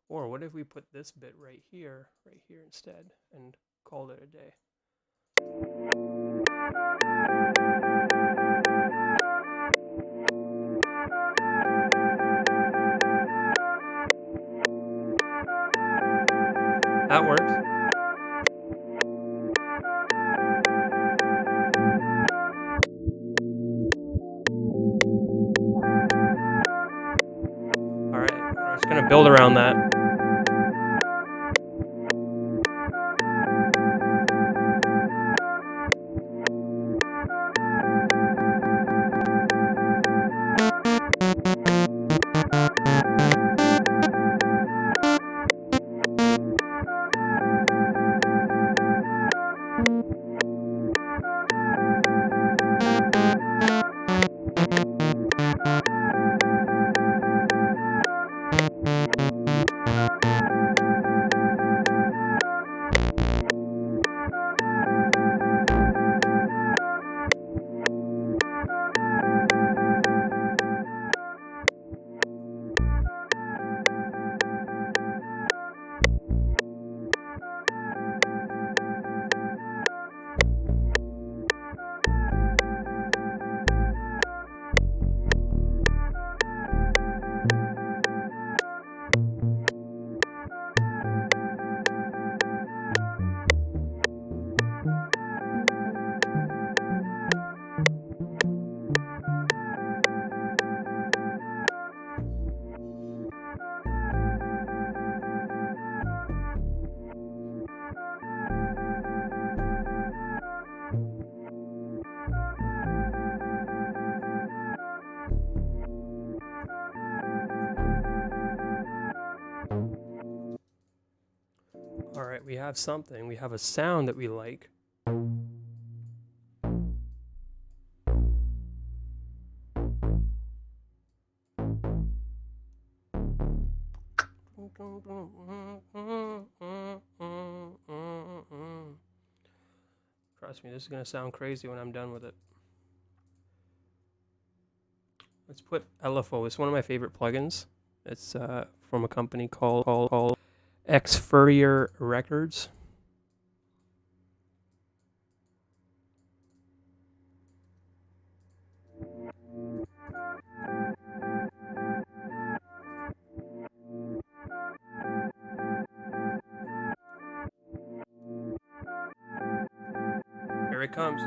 or what if we put this bit right here instead, and called it a day? That works. All right, I'm just gonna build around that. All right, we have something. We have a sound that we like. Trust me, this is going to sound crazy when I'm done with it. Let's put LFO. It's one of my favorite plugins. It's from a company called Xfurrier Records. Here it comes.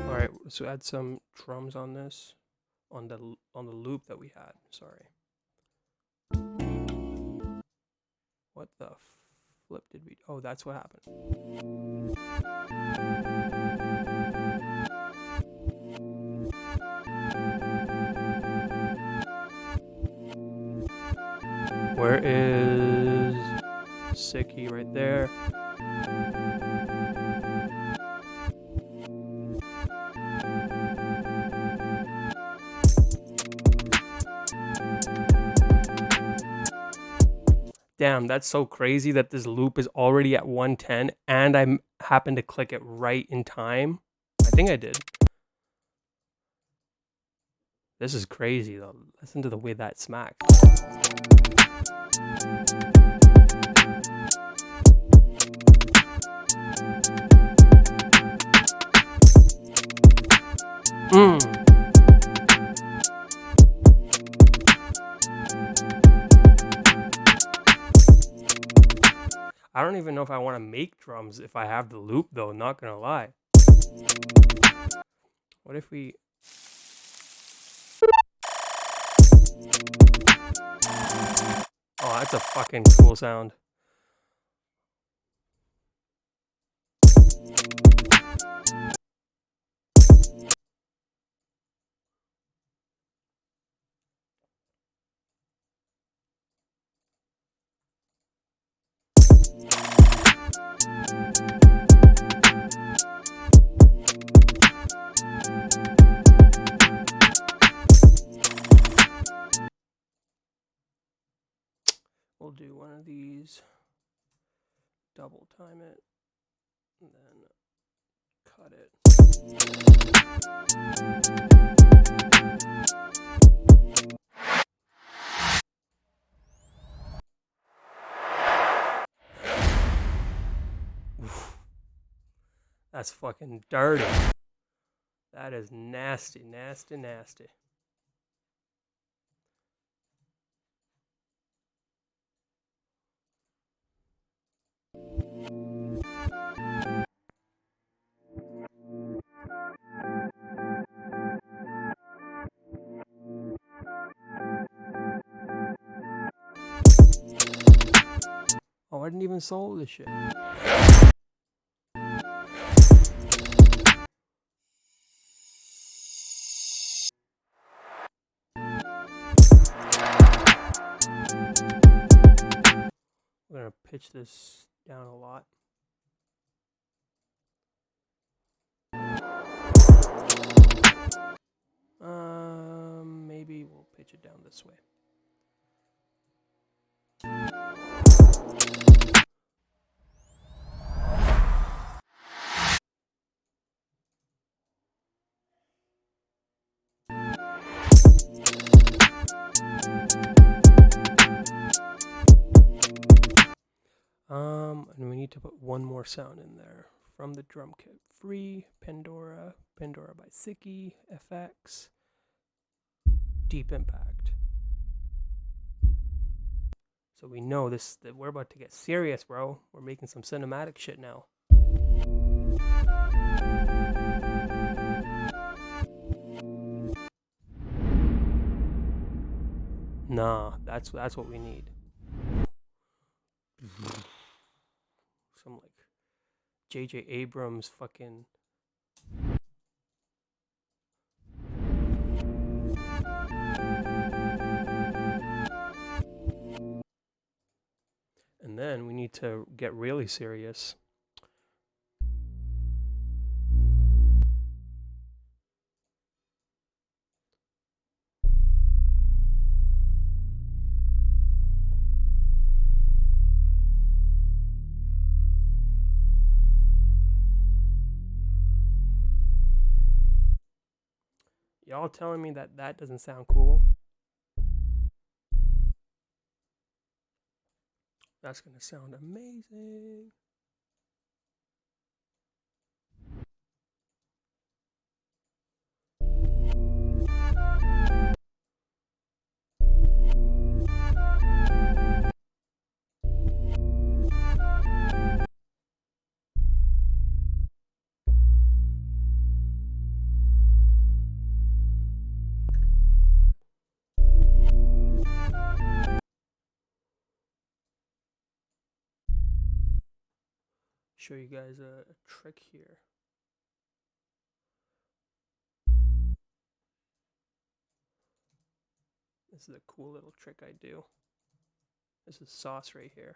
Alright, so add some drums on this, on the loop that we had. Sorry. What the flip did we? Oh, that's what happened. Where is SIKKY? Right there. Damn, that's so crazy that this loop is already at 110 and I happened to click it right in time. I think I did. This is crazy though. Listen to the way that smacks. I don't even know if I want to make drums if I have the loop though, not gonna lie. What if we... Oh, that's a fucking cool sound. We'll do one of these, double time it, and then cut it. Oof. That's fucking dirty. That is nasty, nasty, nasty. Oh, I didn't even solo this shit. We're gonna pitch this down a lot. Maybe we'll pitch it down this way. need to put one more sound in there from the drum kit. Free, Pandora, Pandora by SIKKY, FX, Deep Impact. So we know that we're about to get serious, bro. We're making some cinematic shit now. Nah, that's what we need. Some like J.J. Abrams fucking. And then we need to get really serious. Y'all telling me that doesn't sound cool? That's gonna sound amazing. Show you guys a trick here. This is a cool little trick I do. This is sauce right here.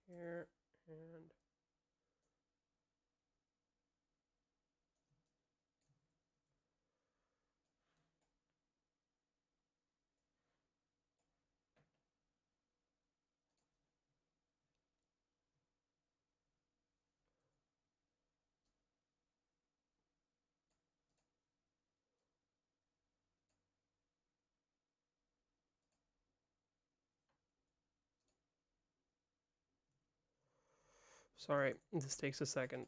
Here and sorry, this takes a second.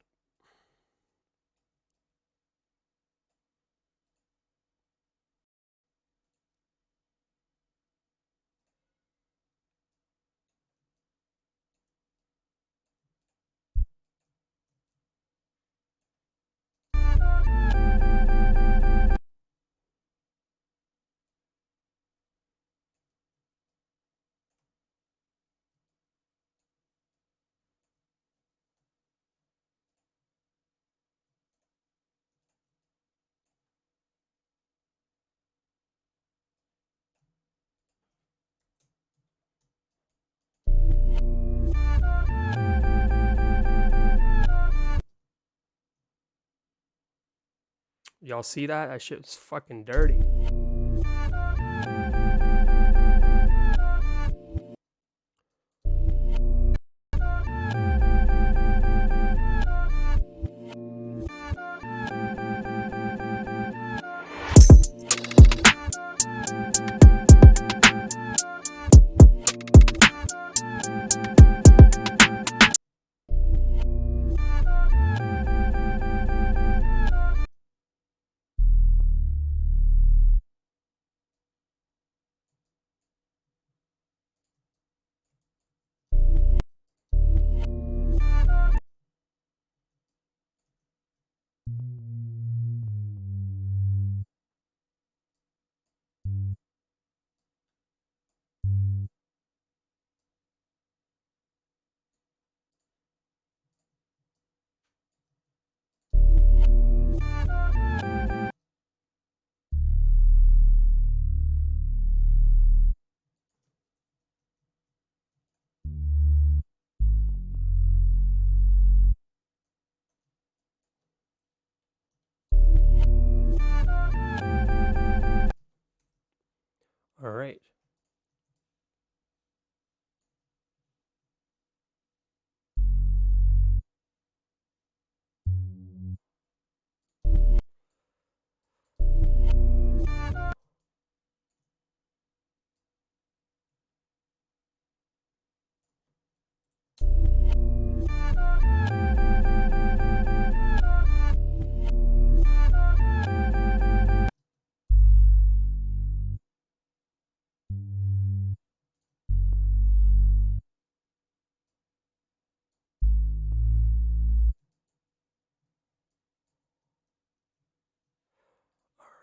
Y'all see that? That shit's fucking dirty.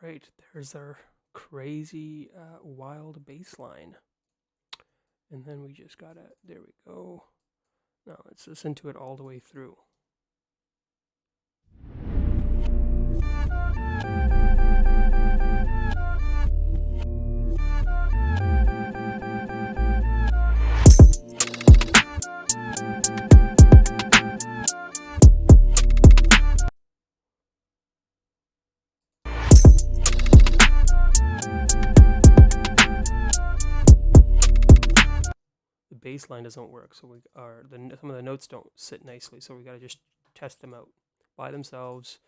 Right, there's our crazy wild bass line. And then we just gotta, there we go. Now let's listen to it all the way through. Bass line doesn't work, so some of the notes don't sit nicely, so we got to just test them out by themselves.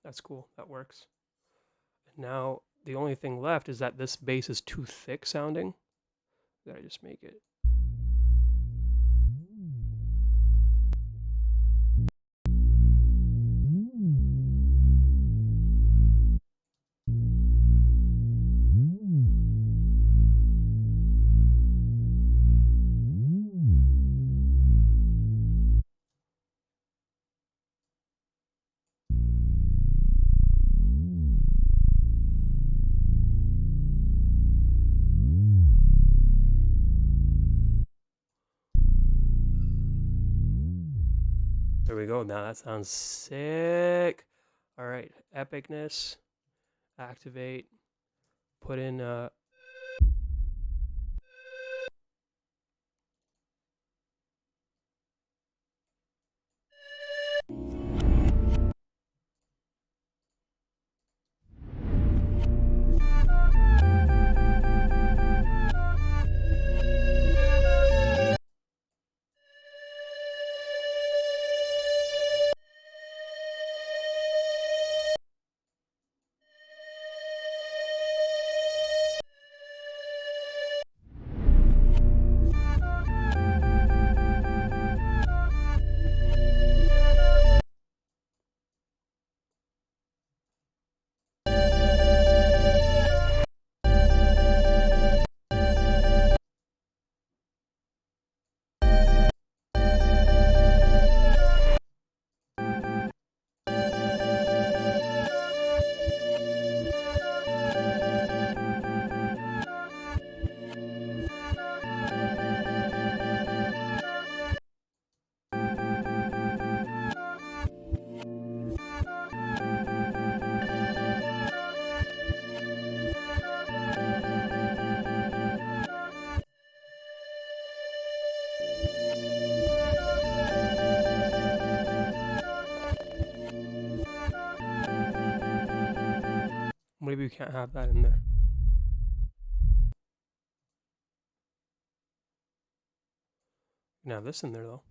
That's cool, that works. And now the only thing left is that this bass is too thick sounding. Gotta just make it. There we go. Now that sounds sick. All right, epicness, activate, put in maybe we can't have that in there. You can have this in there though.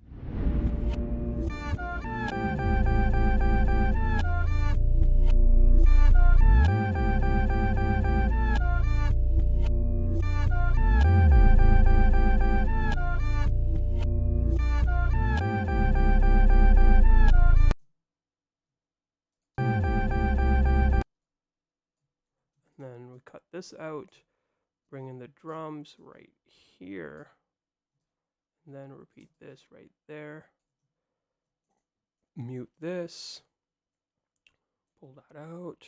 Then we cut this out, bring in the drums right here, and then repeat this right there. Mute this, pull that out.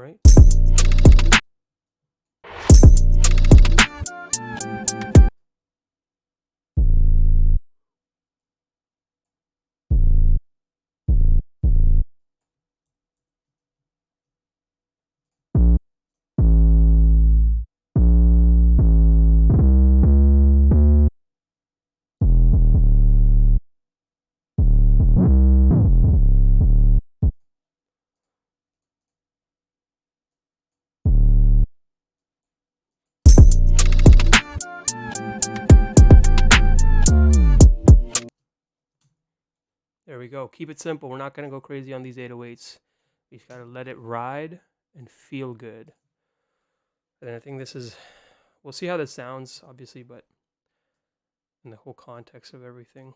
right? There we go. Keep it simple. We're not going to go crazy on these 808s. We just got to let it ride and feel good. And I think this is, we'll see how this sounds, obviously, but in the whole context of everything.